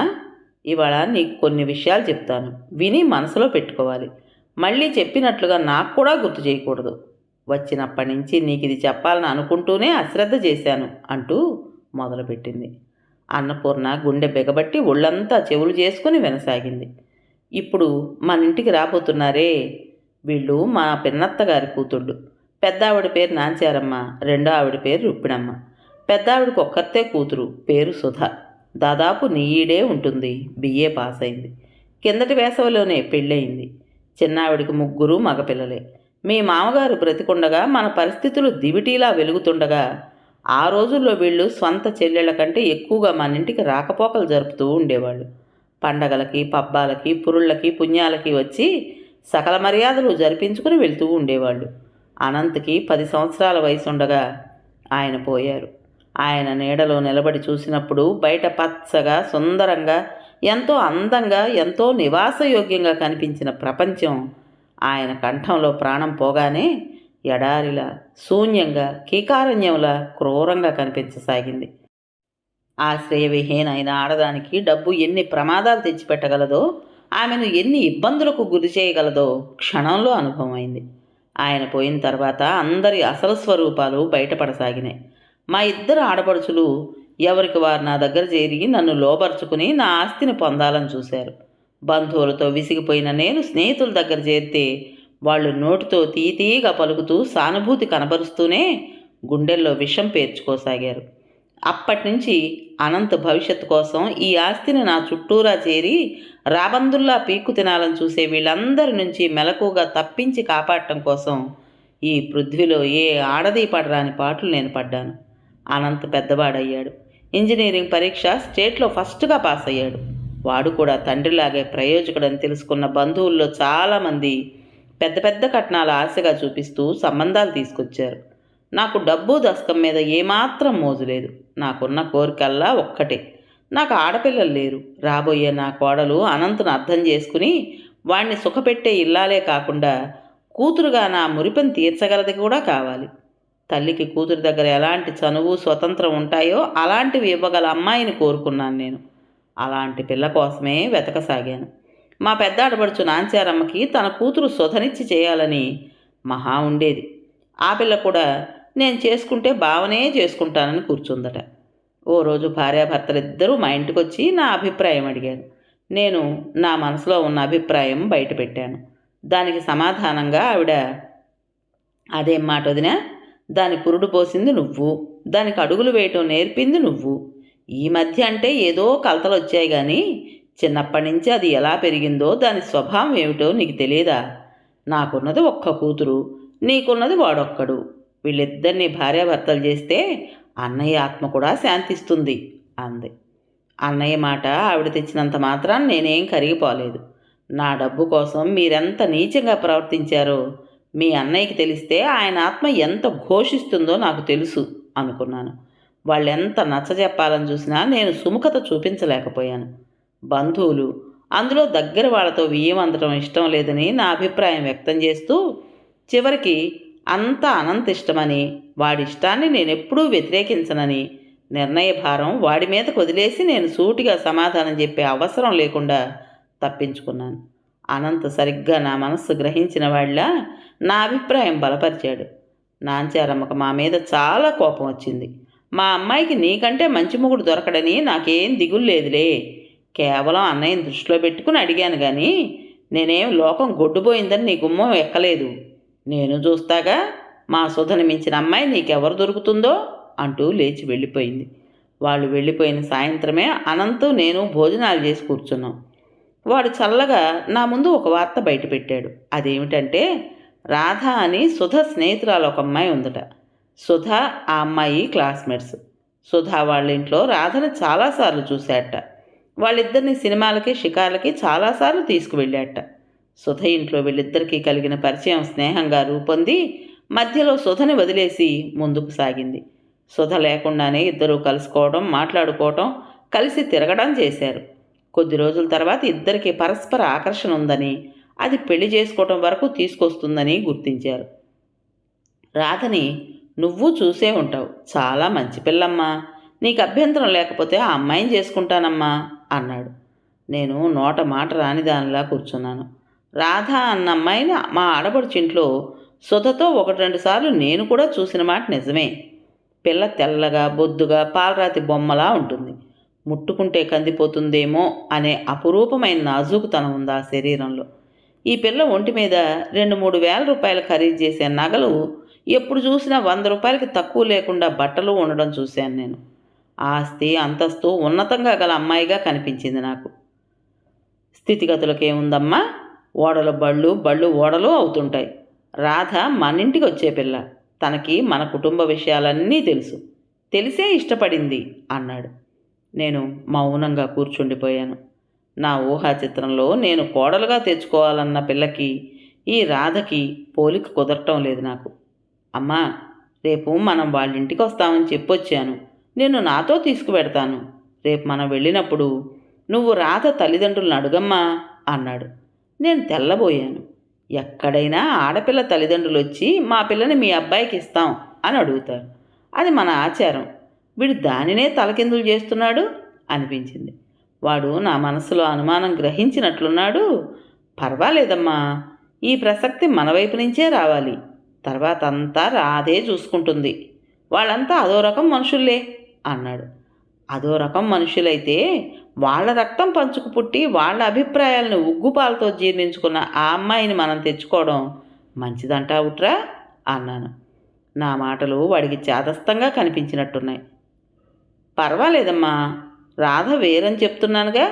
ఇవాళ నీకు కొన్ని విషయాలు చెప్తాను. విని మనసులో పెట్టుకోవాలి. మళ్ళీ చెప్పినట్లుగా నాకు కూడా గుర్తు చేయకూడదు. వచ్చినప్పటి నుంచి నీకు ఇది చెప్పాలని అనుకుంటూనే అశ్రద్ధ చేశాను అంటూ మొదలుపెట్టింది. అన్నపూర్ణ గుండె బెగబట్టి ఒళ్ళంతా చెవులు చేసుకుని వినసాగింది. ఇప్పుడు మన ఇంటికి రాబోతున్నారే, వీళ్ళు మా పిన్నత్తగారి కూతుళ్ళు. పెద్దావిడ పేరు నాంచారమ్మ, రెండో ఆవిడ పేరు రుప్పిణమ్మ. పెద్దావిడికి ఒక్కతే కూతురు, పేరు సుధ. దాదాపు నీ ఈడే ఉంటుంది. బిఏ పాస్ అయింది. కిందటి వేసవిలోనే పెళ్ళయింది. చిన్నావిడికి 3 మగపిల్లలే. మీ మామగారు బ్రతికుండగా మన పరిస్థితులు దివిటీలా వెలుగుతుండగా ఆ రోజుల్లో వీళ్ళు స్వంత చెల్లెళ్ళ కంటే ఎక్కువగా మన ఇంటికి రాకపోకలు జరుపుతూ ఉండేవాళ్ళు. పండగలకి, పబ్బాలకి, పురుళ్ళకి, పుణ్యాలకి వచ్చి సకల మర్యాదలు జరిపించుకుని వెళ్తూ ఉండేవాళ్ళు. అనంత్కి 10 సంవత్సరాల వయసు ఉండగా ఆయన పోయారు. ఆయన నీడలో నిలబడి చూసినప్పుడు బయట పచ్చగా, సుందరంగా, ఎంతో అందంగా, ఎంతో నివాసయోగ్యంగా కనిపించిన ప్రపంచం ఆయన కంఠంలో ప్రాణం పోగానే ఎడారిలా, శూన్యంగా, కీకారణ్యంలా క్రూరంగా కనిపించసాగింది. ఆశ్రయవిహీనైన ఆడదానికి డబ్బు ఎన్ని ప్రమాదాలు తెచ్చిపెట్టగలదో, ఆమెను ఎన్ని ఇబ్బందులకు గురి చేయగలదో క్షణంలో అనుభవమైంది. ఆయన పోయిన తర్వాత అందరి అసలు స్వరూపాలు బయటపడసాగినాయి. మా 2 ఆడపడుచులు ఎవరికి వారు నా దగ్గర చేరి నన్ను లోబరుచుకుని నా ఆస్తిని పొందాలని చూశారు. బంధువులతో విసిగిపోయిన నేను స్నేహితుల దగ్గర చేరితే వాళ్ళు నోటితో తీతీగా పలుకుతూ సానుభూతి కనబరుస్తూనే గుండెల్లో విషం పేర్చుకోసాగారు. అప్పటినుంచి అనంత్ భవిష్యత్తు కోసం ఈ ఆస్తిని నా చుట్టూరా చేరి రాబందుల్లా పీక్కు తినాలని చూసే వీళ్ళందరి నుంచి మెలకుగా తప్పించి కాపాడటం కోసం ఈ పృథ్వీలో ఏ ఆడదీ పడరాని పాటలు నేను పడ్డాను. అనంత్ పెద్దవాడయ్యాడు. ఇంజనీరింగ్ పరీక్ష స్టేట్లో ఫస్ట్గా పాస్ అయ్యాడు. వాడు కూడా తండ్రిలాగే ప్రయోజకుడని తెలుసుకున్న బంధువుల్లో చాలామంది పెద్ద పెద్ద కట్నాల ఆశగా చూపిస్తూ సంబంధాలు తీసుకొచ్చారు. నాకు డబ్బు దశకం మీద ఏమాత్రం మోజు లేదు. నాకున్న కోరికల్లా ఒక్కటే, నాకు ఆడపిల్లలు లేరు. రాబోయే నా కోడలు అనంతును అర్థం చేసుకుని వాణ్ణి సుఖపెట్టే ఇల్లాలే కాకుండా కూతురుగా నా మురిపని తీర్చగలది కూడా కావాలి. తల్లికి కూతురు దగ్గర ఎలాంటి చనువు, స్వతంత్రం ఉంటాయో అలాంటివి ఇవ్వగల అమ్మాయిని కోరుకున్నాను నేను. అలాంటి పిల్ల కోసమే వెతకసాగాను. మా పెద్ద ఆడపడుచు నాంచారమ్మకి తన కూతురు సుధనిచ్చి చేయాలని మహా ఉండేది. ఆ పిల్ల కూడా నేను చేసుకుంటే బావనే చేసుకుంటానని కూర్చుందట. ఓ రోజు భార్యాభర్తలిద్దరూ మా ఇంటికి వచ్చి నా అభిప్రాయం అడిగారు. నేను నా మనసులో ఉన్న అభిప్రాయం బయట పెట్టాను. దానికి సమాధానంగా ఆవిడ, అదేం మాట వదినా, దాని పురుడు పోసింది నువ్వు, దానికి అడుగులు వేయటం నేర్పింది నువ్వు. ఈ మధ్య అంటే ఏదో కలతలు వచ్చాయి కానీ చిన్నప్పటి నుంచి అది ఎలా పెరిగిందో దాని స్వభావం ఏమిటో నీకు తెలియదా? నాకున్నది ఒక్క కూతురు, నీకున్నది వాడొక్కడు. వీళ్ళిద్దరినీ భార్యాభర్తలు చేస్తే అన్నయ్య ఆత్మ కూడా శాంతిస్తుంది అంది. అన్నయ్య మాట ఆవిడ తెచ్చినంత మాత్రాన నేనేం కరిగిపోలేదు. నా డబ్బు కోసం మీరెంత నీచంగా ప్రవర్తించారో మీ అన్నయ్యకి తెలిస్తే ఆయన ఆత్మ ఎంత ఘోషిస్తుందో నాకు తెలుసు అనుకున్నాను. వాళ్ళెంత నచ్చజెప్పాలని చూసినా నేను సుముఖత చూపించలేకపోయాను. బంధువులు, అందులో దగ్గర వాళ్ళతో బియ్యం అందడం ఇష్టం లేదని నా అభిప్రాయం వ్యక్తం చేస్తూ చివరికి అంతా అనంత ఇష్టమని, వాడిష్టాన్ని నేనెప్పుడూ వ్యతిరేకించనని నిర్ణయ భారం వాడి మీదకు వదిలేసి నేను సూటిగా సమాధానం చెప్పే అవసరం లేకుండా తప్పించుకున్నాను. అనంత్ సరిగ్గా నా మనస్సు గ్రహించిన వాళ్ళ నా అభిప్రాయం బలపరిచాడు. నాంచారమ్మకు మా మీద చాలా కోపం వచ్చింది. మా అమ్మాయికి నీకంటే మంచి మొగుడు దొరకడని నాకేం దిగులు లేదులే. కేవలం అన్నయ్యని దృష్టిలో పెట్టుకుని అడిగాను కానీ నేనేం లోకం గొడ్డుపోయిందని నీ గుమ్మం ఎక్కలేదు. నేను చూస్తాగా మా సుధని మించిన అమ్మాయి నీకెవరు దొరుకుతుందో అంటూ లేచి వెళ్ళిపోయింది. వాళ్ళు వెళ్ళిపోయిన సాయంత్రమే అనంత్ నేను భోజనాలు చేసి కూర్చున్నాం. వాడు చల్లగా నా ముందు ఒక వార్త బయటపెట్టాడు. అదేమిటంటే రాధ అని సుధ స్నేహితురాలు ఒక అమ్మాయి ఉందట. సుధ ఆ అమ్మాయి క్లాస్మేట్స్. సుధ వాళ్ళ ఇంట్లో రాధను చాలాసార్లు చూశాట. వాళ్ళిద్దరిని సినిమాలకి షికార్లకి చాలాసార్లు తీసుకువెళ్ళాట. సుధ ఇంట్లో వీళ్ళిద్దరికీ కలిగిన పరిచయం స్నేహంగా రూపొంది మధ్యలో సుధని వదిలేసి ముందుకు సాగింది. సుధ లేకుండానే ఇద్దరూ కలుసుకోవడం, మాట్లాడుకోవటం, కలిసి తిరగడం చేశారు. కొద్ది రోజుల తర్వాత ఇద్దరికీ పరస్పర ఆకర్షణ ఉందని, అది పెళ్లి చేసుకోవటం వరకు తీసుకొస్తుందని గుర్తించారు. రాధని నువ్వు చూసే ఉంటావు, చాలా మంచి పిల్లమ్మా, నీకు అభ్యంతరం లేకపోతే ఆ అమ్మాయిని చేసుకుంటానమ్మా అన్నాడు. నేను నోట మాట రాని దానిలా కూర్చున్నాను. రాధ అన్న అమ్మాయిని మా ఆడపడుచింట్లో సుధతో 1-2 సార్లు నేను కూడా చూసిన మాట నిజమే. పిల్ల తెల్లగా, బొద్దుగా, పాలరాతి బొమ్మలా ఉంటుంది. ముట్టుకుంటే కందిపోతుందేమో అనే అపురూపమైన నాజూకుతనం ఉంది ఆ శరీరంలో. ఈ పిల్ల ఒంటి మీద 2-3 వేల రూపాయలు ఖరీదు చేసే నగలు ఎప్పుడు చూసినా 100 రూపాయలకి తక్కువ లేకుండా బట్టలు ఉండడం చూశాను నేను. ఆస్తి అంతస్తు ఉన్నతంగా గల అమ్మాయిగా కనిపించింది నాకు. స్థితిగతులకేముందమ్మా, ఓడలు బళ్ళు, బళ్ళు ఓడలు అవుతుంటాయి. రాధ మనింటికి వచ్చే పిల్ల, తనకి మన కుటుంబ విషయాలన్నీ తెలుసు, తెలిసే ఇష్టపడింది అన్నాడు. నేను మౌనంగా కూర్చుండిపోయాను. నా ఊహా చిత్రంలో నేను కోడలుగా తెచ్చుకోవాలన్న పిల్లకి ఈ రాధకి పోలిక కుదరటం లేదు నాకు. అమ్మా, రేపు మనం వాళ్ళింటికి వస్తామని చెప్పొచ్చాను, నేను నాతో తీసుకువెడతాను. రేపు మనం వెళ్ళినప్పుడు నువ్వు రాధ తల్లిదండ్రులను అడుగమ్మా అన్నాడు. నేను తెల్లబోయాను. ఎక్కడైనా ఆడపిల్ల తల్లిదండ్రులు వచ్చి మా పిల్లని మీ అబ్బాయికి ఇస్తాం అని అడుగుతారు. అది మన ఆచారం. వీడు దానినే తలకిందులు చేస్తున్నాడు అనిపించింది. వాడు నా మనసులో అనుమానం గ్రహించినట్లున్నాడు. పర్వాలేదమ్మా, ఈ ప్రసక్తి మన వైపు నుంచే రావాలి, తర్వాత అంతా రాధే చూసుకుంటుంది, వాళ్ళంతా అదో రకం మనుషుల్లే అన్నాడు. అదో రకం మనుషులైతే వాళ్ళ రక్తం పంచుకు పుట్టి వాళ్ళ అభిప్రాయాలను ఉగ్గుపాలతో జీర్ణించుకున్న ఆ అమ్మాయిని మనం తెచ్చుకోవడం మంచిదంటావుట్రా అన్నాను. నా మాటలు వాడికి చాదస్తంగా కనిపించినట్టున్నాయి. పర్వాలేదమ్మా, రాధ వేరని చెప్తున్నానుగా.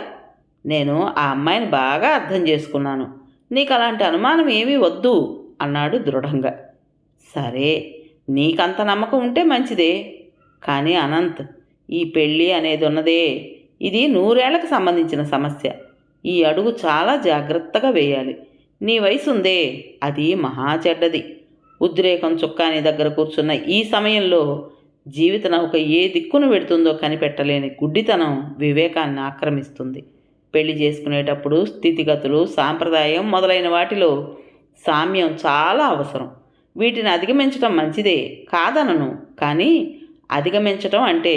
నేను ఆ అమ్మాయిని బాగా అర్థం చేసుకున్నాను, నీకు అలాంటి అనుమానం ఏమీ వద్దు అన్నాడు దృఢంగా. సరే, నీకంత నమ్మకం ఉంటే మంచిదే. కానీ అనంత్, ఈ పెళ్ళి అనేది ఉన్నదే, ఇది 100 ఏళ్లకు సంబంధించిన సమస్య. ఈ అడుగు చాలా జాగ్రత్తగా వేయాలి. నీ వయసు ఉందే, అది మహా చెడ్డది. ఉద్రేకం చుక్కాని దగ్గర కూర్చున్న ఈ సమయంలో జీవిత నౌక ఏ దిక్కును పెడుతుందో కనిపెట్టలేని గుడ్డితనం వివేకాన్ని ఆక్రమిస్తుంది. పెళ్లి చేసుకునేటప్పుడు స్థితిగతులు, సాంప్రదాయం మొదలైన వాటిలో సామ్యం చాలా అవసరం. వీటిని అధిగమించడం మంచిదే, కాదనను. కానీ అధిగమించటం అంటే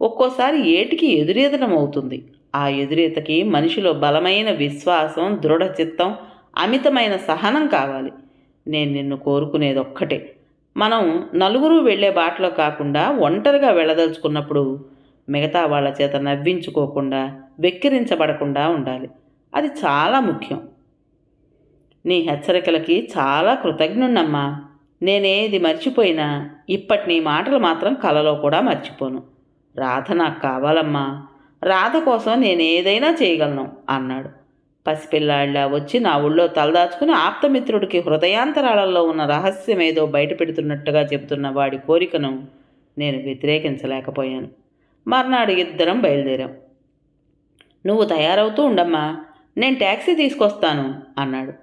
ఒక్కోసారి ఏటికి ఎదురెదడం అవుతుంది. ఆ ఎదురీతకి మనిషిలో బలమైన విశ్వాసం, దృఢచిత్తం, అమితమైన సహనం కావాలి. నేను నిన్ను కోరుకునేది ఒక్కటే, మనం నలుగురు వెళ్ళే బాటలో కాకుండా ఒంటరిగా వెళ్ళదలుచుకున్నప్పుడు మిగతా వాళ్ళ చేత నవ్వించుకోకుండా, వెక్కిరించబడకుండా ఉండాలి. అది చాలా ముఖ్యం. నీ హెచ్చరికలకి చాలా కృతజ్ఞుణ్ణమ్మా. నేనేది మర్చిపోయినా ఇప్పటి నీ మాటలు మాత్రం కలలో కూడా మర్చిపోను. రాధ నాకు కావాలమ్మా, రాధ కోసం నేను ఏదైనా చేయగలను అన్నాడు. పసిపిల్లాడిలా వచ్చి నా ఊళ్ళో తలదాచుకుని ఆప్తమిత్రుడికి హృదయాంతరాళంలో ఉన్న రహస్యం ఏదో బయట పెడుతున్నట్టుగా చెబుతున్న వాడి కోరికను నేను వ్యతిరేకించలేకపోయాను. మర్నాడు ఇద్దరం బయలుదేరాం. నువ్వు తయారవుతూ ఉండమ్మా, నేను ట్యాక్సీ తీసుకొస్తాను అన్నాడు.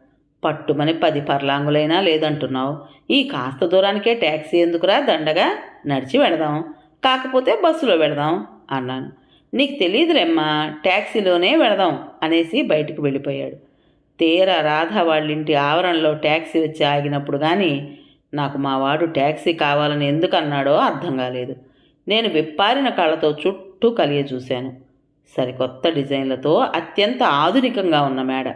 పట్టుమని 10 పర్లాంగులైనా లేదంటున్నావు, ఈ కాస్త దూరానికే ట్యాక్సీ ఎందుకురా దండగా, నడిచి వెళదాం, కాకపోతే బస్సులో వెళదాం అన్నాను. నీకు తెలియదులేమ్మా, ట్యాక్సీలోనే వెళదాం అనేసి బయటికి వెళ్ళిపోయాడు. తీరా రాధ వాళ్ళింటి ఆవరణలో ట్యాక్సీ వచ్చి ఆగినప్పుడు కానీ నాకు మా వాడు ట్యాక్సీ కావాలని ఎందుకు అన్నాడో అర్థం కాలేదు. నేను విప్పారిన కళ్ళతో చుట్టూ కలియ చూశాను. సరికొత్త డిజైన్లతో అత్యంత ఆధునికంగా ఉన్న మేడ,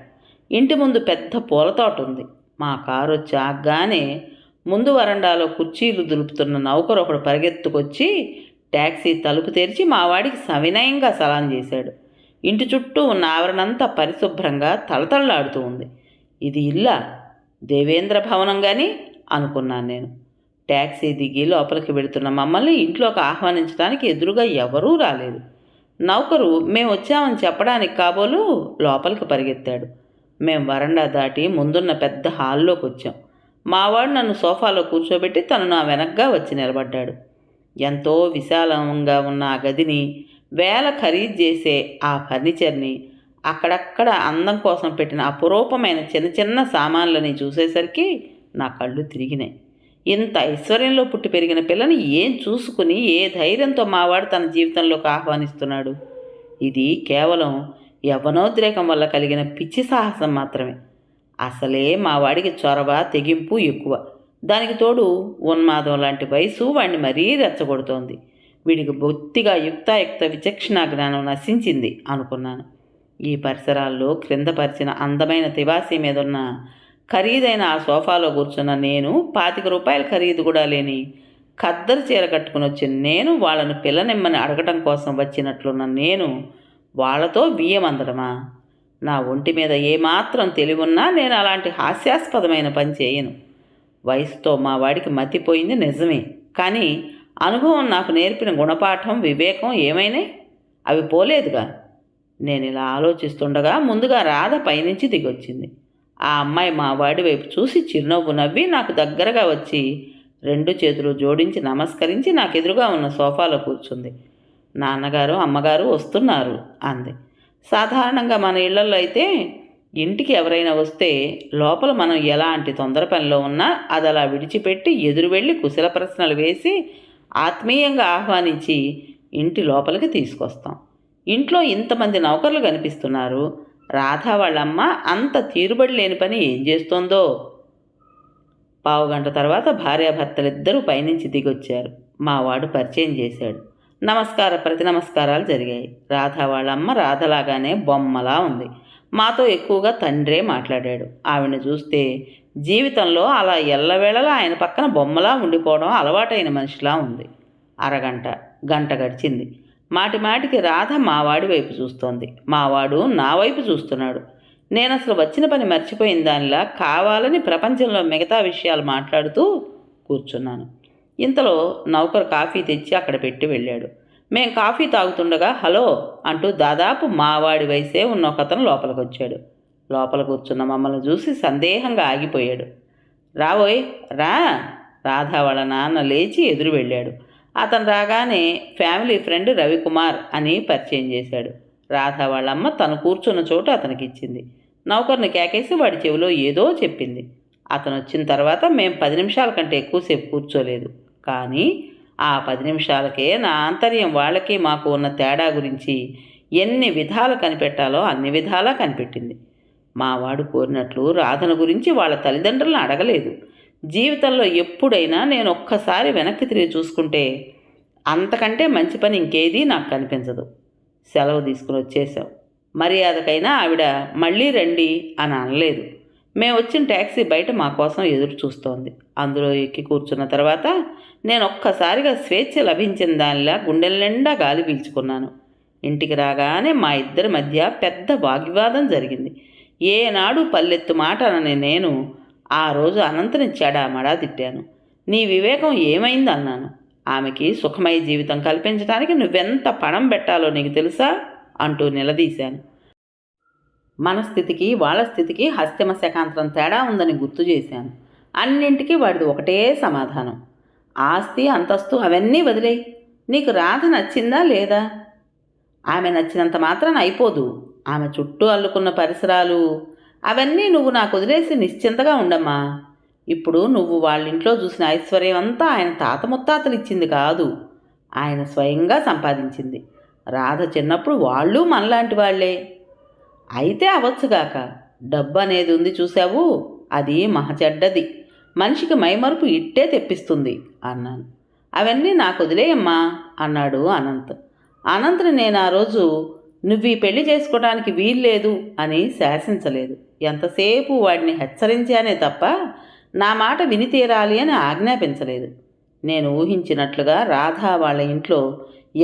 ఇంటి ముందు పెద్ద పూలతోట ఉంది. మా కారు వచ్చి ఆగ్గానే ముందు వరండాలో కుర్చీలు దులుపుతున్న నౌకరు ఒకడు పరిగెత్తుకొచ్చి ట్యాక్సీ తలుపు తెరిచి మా వాడికి సవినయంగా సలాం చేశాడు. ఇంటి చుట్టూ ఉన్న ఆవరణంతా పరిశుభ్రంగా తళతళలాడుతూ ఉంది. ఇది ఇల్లా, దేవేంద్ర భవనం కానీ అనుకున్నాను నేను. ట్యాక్సీ దిగి లోపలికి వెళుతున్న మమ్మల్ని ఇంట్లోకి ఆహ్వానించడానికి ఎదురుగా ఎవరూ రాలేదు. నౌకరు మేము వచ్చామని చెప్పడానికి కాబోలు లోపలికి పరిగెత్తాడు. మేము వరండా దాటి ముందున్న పెద్ద హాల్లోకి వచ్చాం. మావాడు నన్ను సోఫాలో కూర్చోబెట్టి తను నా వెనక్గా వచ్చి నిలబడ్డాడు. ఎంతో విశాలంగా ఉన్న ఆ గదిని, వేల ఖరీదు చేసే ఆ ఫర్నిచర్ని, అక్కడక్కడ అందం కోసం పెట్టిన అపురూపమైన చిన్న చిన్న సామాన్లని చూసేసరికి నా కళ్ళు తిరిగినాయి. ఇంత ఐశ్వర్యంలో పుట్టి పెరిగిన పిల్లని ఏం చూసుకుని ఏ ధైర్యంతో మావాడు తన జీవితంలోకి ఆహ్వానిస్తున్నాడు? ఇది కేవలం యవ్వనోద్రేకం వల్ల కలిగిన పిచ్చి సాహసం మాత్రమే. అసలే మా వాడికి చొరవ, తెగింపు ఎక్కువ. దానికి తోడు ఉన్మాదం లాంటి వయసు వాడిని మరీ రెచ్చగొడుతోంది. వీడికి బొత్తిగా యుక్తాయుక్త విచక్షణ జ్ఞానం నశించింది అనుకున్నాను. ఈ పరిసరాల్లో క్రింద పరిచిన అందమైన తివాసీ మీదున్న ఖరీదైన ఆ సోఫాలో కూర్చున్న నేను, 25 రూపాయల ఖరీదు కూడా లేని ఖద్దరు చీర కట్టుకుని వచ్చిన నేను, వాళ్ళను పిల్లనిమ్మని అడగటం కోసం వచ్చినట్లున్న నేను వాళ్లతో బియ్యం అందడమా? నా ఒంటి మీద ఏమాత్రం తెలివున్నా నేను అలాంటి హాస్యాస్పదమైన పని చేయను. వయసుతో మా వాడికి మతిపోయింది నిజమే, కానీ అనుభవం నాకు నేర్పిన గుణపాఠం, వివేకం ఏమైనాయి? అవి పోలేదుగా. నేను ఇలా ఆలోచిస్తుండగా ముందుగా రాధ పైనుంచి దిగొచ్చింది. ఆ అమ్మాయి మా వాడి వైపు చూసి చిరునవ్వు నవ్వి నాకు దగ్గరగా వచ్చి 2 చేతులు జోడించి నమస్కరించి నాకు ఎదురుగా ఉన్న సోఫాలో కూర్చుంది. నాన్నగారు, అమ్మగారు వస్తున్నారు అంది. సాధారణంగా మన ఇళ్లలో అయితే ఇంటికి ఎవరైనా వస్తే లోపల మనం ఎలాంటి తొందర పనిలో ఉన్నా అది అలా విడిచిపెట్టి ఎదురు వెళ్ళి కుశల ప్రశ్నలు వేసి ఆత్మీయంగా ఆహ్వానించి ఇంటి లోపలికి తీసుకొస్తాం. ఇంట్లో ఇంతమంది నౌకర్లు కనిపిస్తున్నారు. రాధ వాళ్ళమ్మ అంత తీరుబడి లేని పని ఏం చేస్తోందో. 15 గంట తర్వాత భార్యాభర్తలిద్దరూ పైనుంచి దిగొచ్చారు. మా వాడు పరిచయం చేశాడు. ప్రతి నమస్కారాలు జరిగాయి. రాధ వాళ్ళమ్మ రాధలాగానే బొమ్మలా ఉంది. మాతో ఎక్కువగా తండ్రే మాట్లాడాడు. ఆవిడని చూస్తే జీవితంలో అలా ఎల్లవేళలా ఆయన పక్కన బొమ్మలా ఉండిపోవడం అలవాటైన మనిషిలా ఉంది. అరగంట, గంట గడిచింది. మాటిమాటికి రాధ మావాడి వైపు చూస్తోంది. మావాడు నా వైపు చూస్తున్నాడు. నేను అసలు వచ్చిన పని మర్చిపోయిన దానిలా కావాలని ప్రపంచంలో మిగతా విషయాలు మాట్లాడుతూ కూర్చున్నాను. ఇంతలో నౌకరు కాఫీ తెచ్చి అక్కడ పెట్టి వెళ్ళాడు. మేం కాఫీ తాగుతుండగా హలో అంటూ దాదాపు మావాడి వయసే ఉన్న ఒకతను లోపలికి వచ్చాడు. లోపల కూర్చున్న మమ్మల్ని చూసి సందేహంగా ఆగిపోయాడు. రావోయ్ రా. రాధా వాళ్ళ నాన్న లేచి ఎదురు వెళ్ళాడు. అతను రాగానే ఫ్యామిలీ ఫ్రెండ్ రవికుమార్ అని పరిచయం చేశాడు. రాధా వాళ్ళమ్మ తను కూర్చున్న చోటు అతనికి ఇచ్చింది. నౌకర్ని కేకేసి వాడి చెవిలో ఏదో చెప్పింది. అతను వచ్చిన తర్వాత మేం 10 నిమిషాల కంటే ఎక్కువసేపు కూర్చోలేదు. కానీ ఆ 10 నిమిషాలకే నా ఆంతర్యం వాళ్ళకి మాకు ఉన్న తేడా గురించి ఎన్ని విధాలు కనిపెట్టాలో అన్ని విధాలా కనిపెట్టింది. మా వాడు కోరినట్లు రాధన గురించి వాళ్ళ తల్లిదండ్రులను అడగలేదు. జీవితంలో ఎప్పుడైనా నేను ఒక్కసారి వెనక్కి తిరిగి చూసుకుంటే అంతకంటే మంచి పని ఇంకేదీ నాకు కనిపించదు. సెలవు తీసుకుని వచ్చేసాం. మర్యాదకైనా ఆవిడ మళ్ళీ రండి అని అనలేదు. మేము వచ్చిన ట్యాక్సీ బయట మా కోసం ఎదురు చూస్తోంది. అందులో ఎక్కి కూర్చున్న తర్వాత నేను ఒక్కసారిగా స్వేచ్ఛ లభించిన దానిలా గుండెల నిండా గాలి పీల్చుకున్నాను. ఇంటికి రాగానే మా ఇద్దరి మధ్య పెద్ద వాగ్వివాదం జరిగింది. ఏనాడు పల్లెత్తు మాట అనని నేను ఆ రోజు అనంతని చెడామడా తిట్టాను. నీ వివేకం ఏమైంది అన్నాను. ఆమెకి సుఖమయ జీవితం కల్పించడానికి నువ్వెంత పణం పెట్టాలో నీకు తెలుసా అంటూ నిలదీశాను. మన స్థితికి వాళ్ళ స్థితికి హస్తిమ శకాంతరం తేడా ఉందని గుర్తు చేశాను. అన్నింటికీ వాడిది ఒకటే సమాధానం, ఆస్తి అంతస్తు అవన్నీ వదిలేయి, నీకు రాధ నచ్చిందా లేదా? ఆమె నచ్చినంత మాత్రాన అయిపోదు. ఆమె చుట్టూ అల్లుకున్న పరిసరాలు అవన్నీ నువ్వు నాకు వదిలేసి నిశ్చింతగా ఉండమ్మా. ఇప్పుడు నువ్వు వాళ్ళింట్లో చూసిన ఐశ్వర్యం అంతా ఆయన తాత ముత్తాతలు ఇచ్చింది కాదు, ఆయన స్వయంగా సంపాదించింది. రాధ చిన్నప్పుడు వాళ్ళు మనలాంటి వాళ్లే. అయితే అవచ్చుగాక, డబ్బు అనేది ఉంది చూసావు, అది మహచెడ్డది, మనిషికి మైమరుపు ఇట్టే తెప్పిస్తుంది అన్నాను. అవన్నీ నాకు వదిలేయమ్మా అన్నాడు అనంత్. అనంత్ని నేను ఆ రోజు నువ్వు ఈ పెళ్లి చేసుకోవడానికి వీల్లేదు అని శాసించలేదు. ఎంతసేపు వాడిని హెచ్చరించానే తప్ప నా మాట విని తీరాలి అని ఆజ్ఞాపించలేదు. నేను ఊహించినట్లుగా రాధా వాళ్ళ ఇంట్లో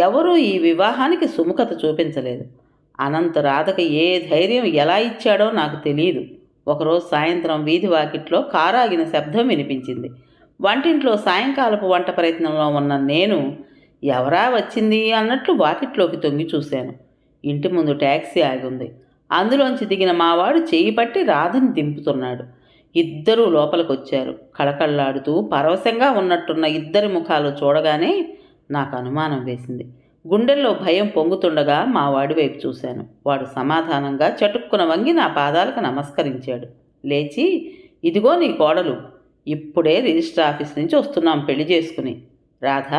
ఎవరూ ఈ వివాహానికి సుముఖత చూపించలేదు. అనంత్ రాధకి ఏ ధైర్యం ఎలా ఇచ్చాడో నాకు తెలియదు. ఒకరోజు సాయంత్రం వీధి వాకిట్లో కారాగిన శబ్దం వినిపించింది. వంటింట్లో సాయంకాలపు వంట ప్రయత్నంలో ఉన్న నేను ఎవరా వచ్చింది అన్నట్లు వాకిట్లోకి తొంగి చూశాను. ఇంటి ముందు ట్యాక్సీ ఆగింది. అందులోంచి దిగిన మావాడు చేయి పట్టి రాధని దింపుతున్నాడు. ఇద్దరూ లోపలికొచ్చారు. కళకళలాడుతూ పరవశంగా ఉన్నట్టున్న ఇద్దరి ముఖాలు చూడగానే నాకు అనుమానం వేసింది. గుండెల్లో భయం పొంగుతుండగా మా వాడి వైపు చూశాను. వాడు సమాధానంగా చటుక్కున వంగి నా పాదాలకు నమస్కరించాడు. లేచి, ఇదిగో నీ కోడలు, ఇప్పుడే రిజిస్టర్ ఆఫీస్ నుంచి వస్తున్నాం పెళ్లి చేసుకుని. రాధ,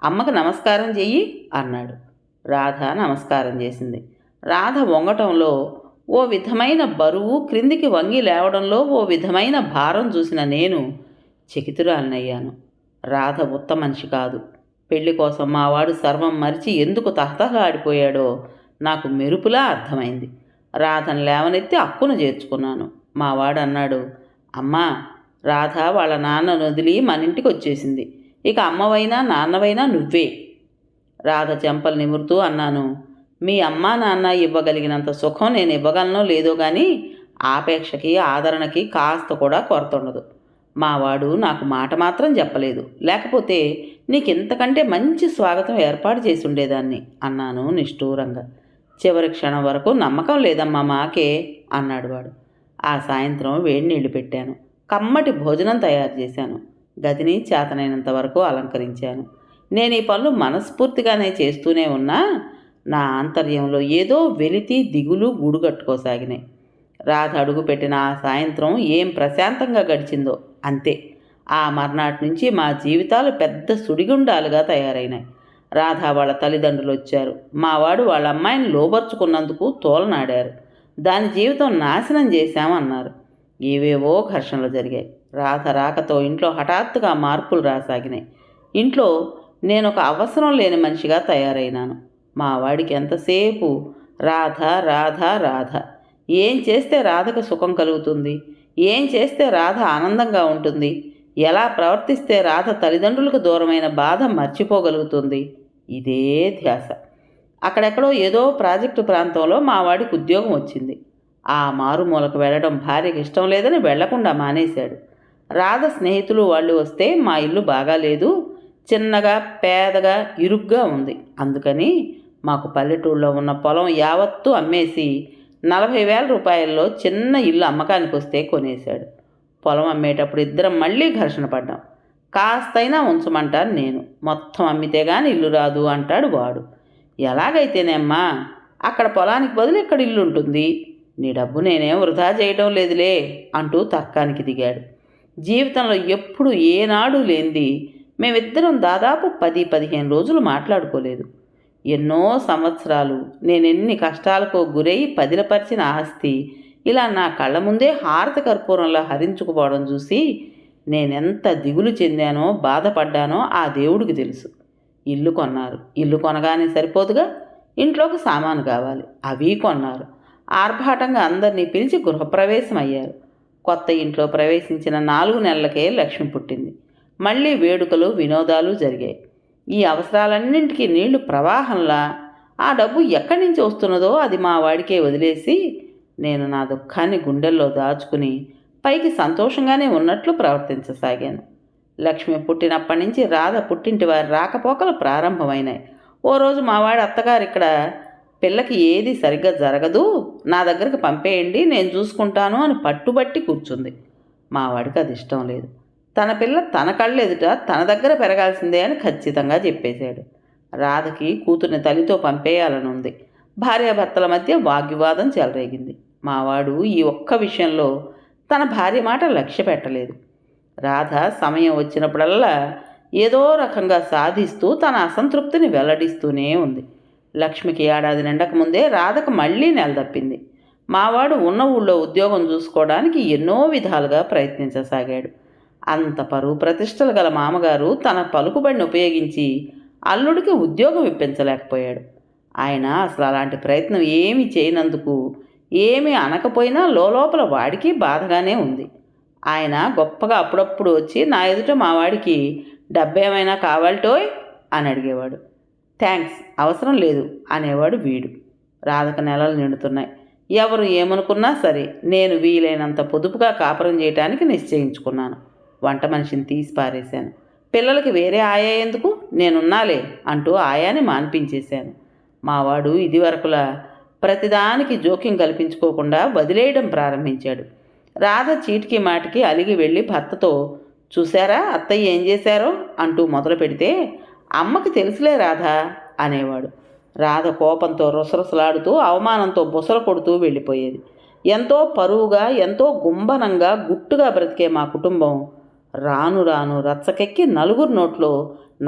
అమ్మకు నమస్కారం చెయ్యి అన్నాడు. రాధ నమస్కారం చేసింది. రాధ వంగటంలో ఓ విధమైన బరువు, క్రిందికి వంగి లేవడంలో ఓ విధమైన భారం చూసిన నేను చకితురాలనయ్యాను. రాధ ఉత్త మనిషి కాదు. పెళ్లి కోసం మావాడు సర్వం మరిచి ఎందుకు తహతహలాడిపోయాడో నాకు మెరుపులా అర్థమైంది. రాధను లేవనెత్తి అక్కును చేర్చుకున్నాను. మావాడు అన్నాడు, అమ్మా, రాధ వాళ్ళ నాన్నను వదిలి మన ఇంటికి వచ్చేసింది. ఇక అమ్మవైనా నాన్నవైనా నువ్వే. రాధ చెంపలు నిమురుతూ అన్నాను, మీ అమ్మా నాన్న ఇవ్వగలిగినంత సుఖం నేను ఇవ్వగలనో లేదో కానీ ఆపేక్షకి ఆదరణకి కాస్త కూడా కొరత ఉండదు. మావాడు నాకు మాట మాత్రం చెప్పలేదు, లేకపోతే నీకింతకంటే మంచి స్వాగతం ఏర్పాటు చేసి ఉండేదాన్ని అన్నాను నిష్ఠూరంగా. చివరి క్షణం వరకు నమ్మకం లేదమ్మా మాకే అన్నాడు వాడు. ఆ సాయంత్రం వేడి నీళ్లు పెట్టాను. కమ్మటి భోజనం తయారు చేశాను. గదిని చేతనైనంత వరకు అలంకరించాను. నేను ఈ పనులు మనస్ఫూర్తిగానే చేస్తూనే ఉన్నా నా ఆంతర్యంలో ఏదో వెలితి, దిగులు గూడుగట్టుకోసాగినాయి. రాధ అడుగుపెట్టిన ఆ సాయంత్రం ఏం ప్రశాంతంగా గడిచిందో అంతే. ఆ మర్నాటి నుంచి మా జీవితాలు పెద్ద సుడిగుండాలుగా తయారైనాయి. రాధ వాళ్ళ తల్లిదండ్రులు వచ్చారు. మావాడు వాళ్ళ అమ్మాయిని లోబర్చుకున్నందుకు తోలనాడారు. దాని జీవితం నాశనం చేశామన్నారు. ఏవేవో ఘర్షణలు జరిగాయి. రాధ రాకతో ఇంట్లో హఠాత్తుగా మార్పులు రాసాగినాయి. ఇంట్లో నేను ఒక అవసరం లేని మనిషిగా తయారైనాను. మా వాడికి ఎంతసేపు రాధ రాధ రాధ. ఏం చేస్తే రాధకు సుఖం కలుగుతుంది, ఏం చేస్తే రాధ ఆనందంగా ఉంటుంది, ఎలా ప్రవర్తిస్తే రాధ తల్లిదండ్రులకు దూరమైన బాధ మర్చిపోగలుగుతుంది, ఇదే ధ్యాస. అక్కడెక్కడో ఏదో ప్రాజెక్టు ప్రాంతంలో మా వాడికి ఉద్యోగం వచ్చింది. ఆ మారుమూలకు వెళ్ళడం భార్యకి ఇష్టం లేదని వెళ్లకుండా మానేశాడు. రాధ స్నేహితులు వాళ్ళు వస్తే మా ఇల్లు బాగాలేదు, చిన్నగా పేదగా ఇరుగ్గా ఉంది. అందుకని మాకు పల్లెటూళ్ళలో ఉన్న పొలం యావత్తూ అమ్మేసి 40,000 రూపాయల్లో చిన్న ఇల్లు అమ్మకానికి వస్తే కొనేశాడు. పొలం అమ్మేటప్పుడు ఇద్దరం మళ్ళీ ఘర్షణ పడ్డాం. కాస్తైనా ఉంచమంటాను నేను, మొత్తం అమ్మితే గాని ఇల్లు రాదు అంటాడు వాడు. ఎలాగైతేనేమ్మా, అక్కడ పొలానికి బదులు ఇక్కడ ఇల్లు ఉంటుంది, నీ డబ్బు నేనేం వృధా చేయడం లేదులే అంటూ తర్కానికి దిగాడు. జీవితంలో ఎప్పుడు ఏనాడు లేనిది మేమిద్దరం దాదాపు 10-15 రోజులు మాట్లాడుకోలేదు. ఎన్నో సంవత్సరాలు నేనెన్ని కష్టాలకు గురై పదిలపరిచిన ఆస్తి ఇలా నా కళ్ళ ముందే హారత కర్పూరంలా హరించుకుపోవడం చూసి నేనెంత దిగులు చెందానో బాధపడ్డానో ఆ దేవుడికి తెలుసు. ఇల్లు కొన్నారు. ఇల్లు కొనగానే సరిపోదుగా, ఇంట్లోకి సామాను కావాలి, అవి కొన్నారు. ఆర్భాటంగా అందరినీ పిలిచి గృహప్రవేశం అయ్యారు. కొత్త ఇంట్లో ప్రవేశించిన 4 నెలలకే లక్ష్మి పుట్టింది. మళ్ళీ వేడుకలు, వినోదాలు జరిగాయి. ఈ అవసరాలన్నింటికీ నీళ్లు ప్రవాహంలా ఆ డబ్బు ఎక్కడి నుంచి వస్తున్నదో అది మా వాడికే వదిలేసి నేను నా దుఃఖాన్ని గుండెల్లో దాచుకుని పైకి సంతోషంగానే ఉన్నట్లు ప్రవర్తించసాగాను. లక్ష్మి పుట్టినప్పటి నుంచి రాధ పుట్టింటి వారి రాకపోకలు ప్రారంభమైనాయి. ఓ రోజు మావాడి అత్తగారు ఇక్కడ పిల్లకి ఏది సరిగ్గా జరగదు, నా దగ్గరికి పంపేయండి, నేను చూసుకుంటాను అని పట్టుబట్టి కూర్చుంది. మావాడికి అది ఇష్టం లేదు. తన పిల్ల తన కళ్ళెదుట తన దగ్గర పెరగాల్సిందే అని ఖచ్చితంగా చెప్పేశాడు. రాధకి కూతుర్ని తల్లితో పంపేయాలని ఉంది. భార్యాభర్తల మధ్య వాగ్వివాదం చెలరేగింది. మావాడు ఈ ఒక్క విషయంలో తన భార్య మాట లక్ష్య పెట్టలేదు. రాధ సమయం వచ్చినప్పుడల్లా ఏదో రకంగా సాధిస్తూ తన అసంతృప్తిని వెల్లడిస్తూనే ఉంది. లక్ష్మికి ఏడాది నిండక ముందే రాధకు మళ్ళీ నెలదప్పింది. మావాడు ఉన్న ఊళ్ళో ఉద్యోగం చూసుకోవడానికి ఎన్నో విధాలుగా ప్రయత్నించసాగాడు. అంత పరువు ప్రతిష్టలు గల మామగారు తన పలుకుబడిని ఉపయోగించి అల్లుడికి ఉద్యోగం ఇప్పించలేకపోయాడు. ఆయన అసలు అలాంటి ప్రయత్నం ఏమీ చేయనందుకు ఏమీ అనకపోయినా లోపల వాడికి బాధగానే ఉంది. ఆయన గొప్పగా అప్పుడప్పుడు వచ్చి నా ఎదుట మావాడికి డబ్బేమైనా కావాలటోయ్ అని అడిగేవాడు. థ్యాంక్స్, అవసరం లేదు అనేవాడు వీడు. రాధకు నెలలు నిండుతున్నాయి. ఎవరు ఏమనుకున్నా సరే నేను వీలైనంత పొదుపుగా కాపురం చేయటానికి నిశ్చయించుకున్నాను. వంట మనిషిని తీసి పారేశాను. పిల్లలకి వేరే ఆయా ఎందుకు, నేనున్నాలే అంటూ ఆయాని మాన్పించేశాను. మావాడు ఇదివరకులా ప్రతిదానికి జోక్యం కల్పించుకోకుండా వదిలేయడం ప్రారంభించాడు. రాధ చీటికి మాటికి అలిగి వెళ్ళి భర్తతో చూశారా అత్తయ్య ఏం చేశారో అంటూ మొదలు పెడితే అమ్మకి తెలుసులే రాధా అనేవాడు. రాధ కోపంతో రుసరుసలాడుతూ అవమానంతో బుసలు కొడుతూ వెళ్ళిపోయేది. ఎంతో పరువుగా ఎంతో గుంబనంగా గుట్టుగా బ్రతికే మా కుటుంబం రాను రాను రచ్చకెక్కి నలుగురు నోట్లో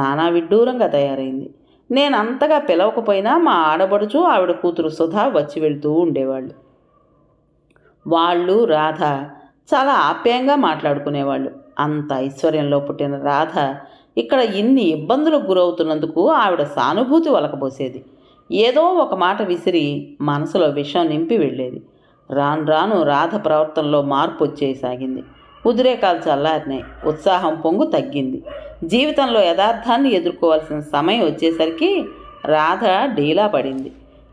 నానా విడ్డూరంగా తయారైంది. నేను అంతగా పిలవకపోయినా మా ఆడబడుచు ఆవిడ కూతురు సుధా వచ్చి వెళ్తూ ఉండేవాళ్ళు. వాళ్ళు రాధ చాలా ఆప్యాయంగా మాట్లాడుకునేవాళ్ళు. అంత ఐశ్వర్యంలో పుట్టిన రాధ ఇక్కడ ఇన్ని ఇబ్బందులకు గురవుతున్నందుకు ఆవిడ సానుభూతి వలకబోసేది. ఏదో ఒక మాట విసిరి మనసులో విషం నింపి వెళ్ళేది. రాను రాను రాధ ప్రవర్తనలో మార్పు వచ్చేసాగింది. ఉద్రేకాలు చల్లారినాయి. ఉత్సాహం పొంగు తగ్గింది. జీవితంలో యథార్థాన్ని ఎదుర్కోవాల్సిన సమయం వచ్చేసరికి రాధ డీలా పడింది.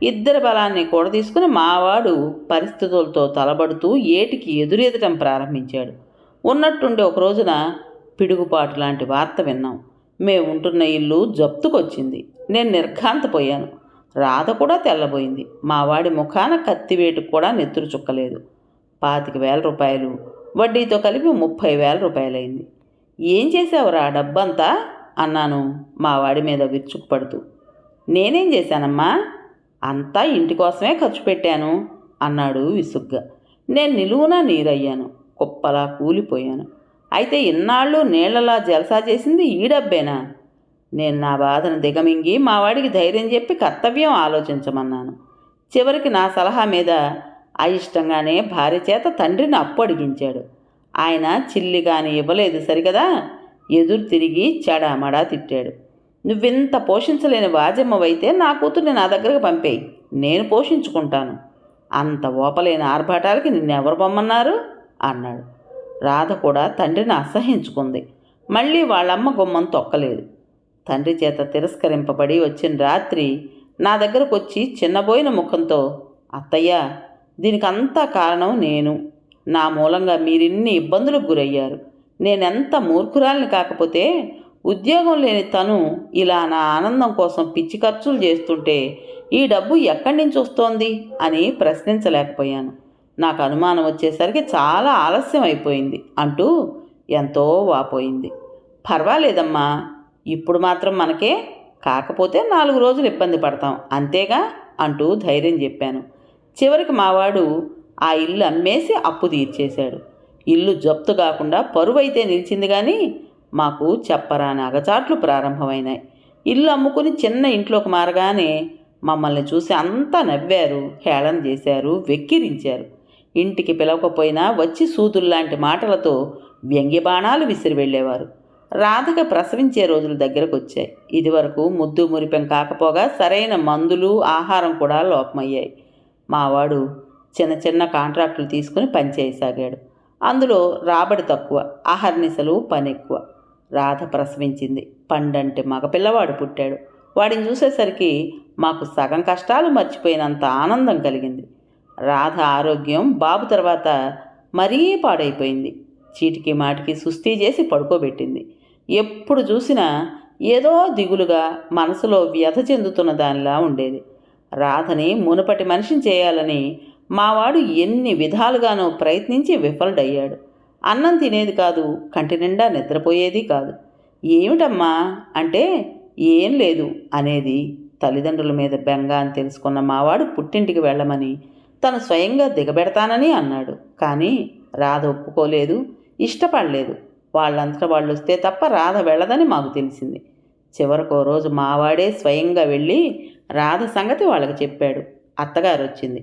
ఇద్దరి బలాన్ని కూడా తీసుకుని మావాడు పరిస్థితులతో తలబడుతూ ఏటికి ఎదురెదటం ప్రారంభించాడు. ఉన్నట్టుండి ఒక రోజున పిడుగుపాటు లాంటి వార్త విన్నాం. మేము ఉంటున్న ఇల్లు జప్తుకొచ్చింది. నేను నిర్ఘాంతపోయాను. రాధ కూడా తెల్లబోయింది. మావాడి ముఖాన కత్తివేటుకు కూడా నెత్తురు చుక్కలేదు. 25,000 రూపాయలు, వడ్డీతో కలిపి 30,000 రూపాయలైంది. ఏం చేసావురా డబ్బంతా అన్నాను మావాడి మీద విరుచుకుపడుతూ. నేనేం చేశానమ్మా, అంతా ఇంటి కోసమే ఖర్చు పెట్టాను అన్నాడు విసుగ్గా. నేను నిలువునా నీరయ్యాను. కుప్పలా కూలిపోయాను. అయితే ఇన్నాళ్ళు నీళ్లలా జలసా చేసింది ఈ డబ్బేనా? నేను నా బాధను దిగమింగి మావాడికి ధైర్యం చెప్పి కర్తవ్యం ఆలోచించమన్నాను. చివరికి నా సలహా మీద అయిష్టంగానే భార్య చేత తండ్రిని అప్పు అడిగించాడు. ఆయన చిల్లిగాని ఇవ్వలేదు సరికదా, ఎదురు తిరిగి చెడామడా తిట్టాడు. నువ్వింత పోషించలేని వాజమ్మవైతే నా కూతుర్ని నా దగ్గరకు పంపేయి, నేను పోషించుకుంటాను. అంత ఓపలేని ఆర్భాటాలకి నిన్నెవరు పొమ్మన్నారు అన్నాడు. రాధ కూడా తండ్రిని అసహించుకుంది. మళ్ళీ వాళ్ళమ్మ గుమ్మం తొక్కలేదు. తండ్రి చేత తిరస్కరింపబడి వచ్చిన రాత్రి నా దగ్గరకు వచ్చి చిన్నబోయిన ముఖంతో, అత్తయ్య, దీనికంతా కారణం నేను. నా మూలంగా మీరిన్ని ఇబ్బందులకు గురయ్యారు. నేనెంత మూర్ఖురాలిని కాకపోతే ఉద్యోగం లేని తను ఇలా నా ఆనందం కోసం పిచ్చి ఖర్చులు చేస్తుంటే ఈ డబ్బు ఎక్కడి నుంచి వస్తోంది అని ప్రశ్నించలేకపోయాను. నాకు అనుమానం వచ్చేసరికి చాలా ఆలస్యం అయిపోయింది అంటూ ఎంతో వాపోయింది. పర్వాలేదమ్మా, ఇప్పుడు మాత్రం మనకే, కాకపోతే 4 రోజులు ఇబ్బంది పడతాం అంతేగా అంటూ ధైర్యం చెప్పాను. చివరికి మావాడు ఆ ఇల్లు అమ్మేసి అప్పు తీర్చేశాడు. ఇల్లు జప్తు కాకుండా పరువైతే నిలిచింది కానీ మాకు చెప్పరాని అగచాట్లు ప్రారంభమైనాయి. ఇల్లు అమ్ముకుని చిన్న ఇంట్లోకి మారగానే మమ్మల్ని చూసి అంతా నవ్వారు, హేళన చేశారు, వెక్కిరించారు. ఇంటికి పిలవకపోయినా వచ్చి సూదుల్లాంటి మాటలతో వ్యంగ్యబాణాలు విసిరి వెళ్ళేవారు. రాధక ప్రసవించే రోజులు దగ్గరకు వచ్చాయి. ఇదివరకు ముద్దు మురిపెం కాకపోగా సరైన మందులు ఆహారం కూడా లోపమయ్యాయి. మావాడు చిన్న చిన్న కాంట్రాక్టులు తీసుకుని పనిచేయసాగాడు. అందులో రాబడి తక్కువ, ఆహర్నిశలు పని ఎక్కువ. రాధ ప్రసవించింది. పండంటి మగపిల్లవాడు పుట్టాడు. వాడిని చూసేసరికి మాకు సగం కష్టాలు మర్చిపోయినంత ఆనందం కలిగింది. రాధ ఆరోగ్యం బాబు తర్వాత మరీ పాడైపోయింది. చీటికి మాటికి సుస్థి చేసి పడుకోబెట్టింది. ఎప్పుడు చూసినా ఏదో దిగులుగా మనసులో వ్యథ చెందుతున్న దానిలా ఉండేది. రాధని మునుపటి మనిషిని చేయాలని మావాడు ఎన్ని విధాలుగానో ప్రయత్నించి విఫలుడయ్యాడు. అన్నం తినేది కాదు, కంటి నిండా నిద్రపోయేది కాదు. ఏమిటమ్మా అంటే ఏం లేదు అనేది. తల్లిదండ్రుల మీద బెంగ అని తెలుసుకున్న మావాడు పుట్టింటికి వెళ్ళమని తను స్వయంగా దిగబెడతానని అన్నాడు. కానీ రాధ ఒప్పుకోలేదు, ఇష్టపడలేదు. వాళ్ళంతటా వాళ్ళు వస్తే తప్ప రాధ వెళ్ళదని మాకు తెలిసింది. చివరకు ఓ రోజు మావాడే స్వయంగా వెళ్ళి రాధ సంగతి వాళ్ళకి చెప్పాడు. అత్తగారు వచ్చింది.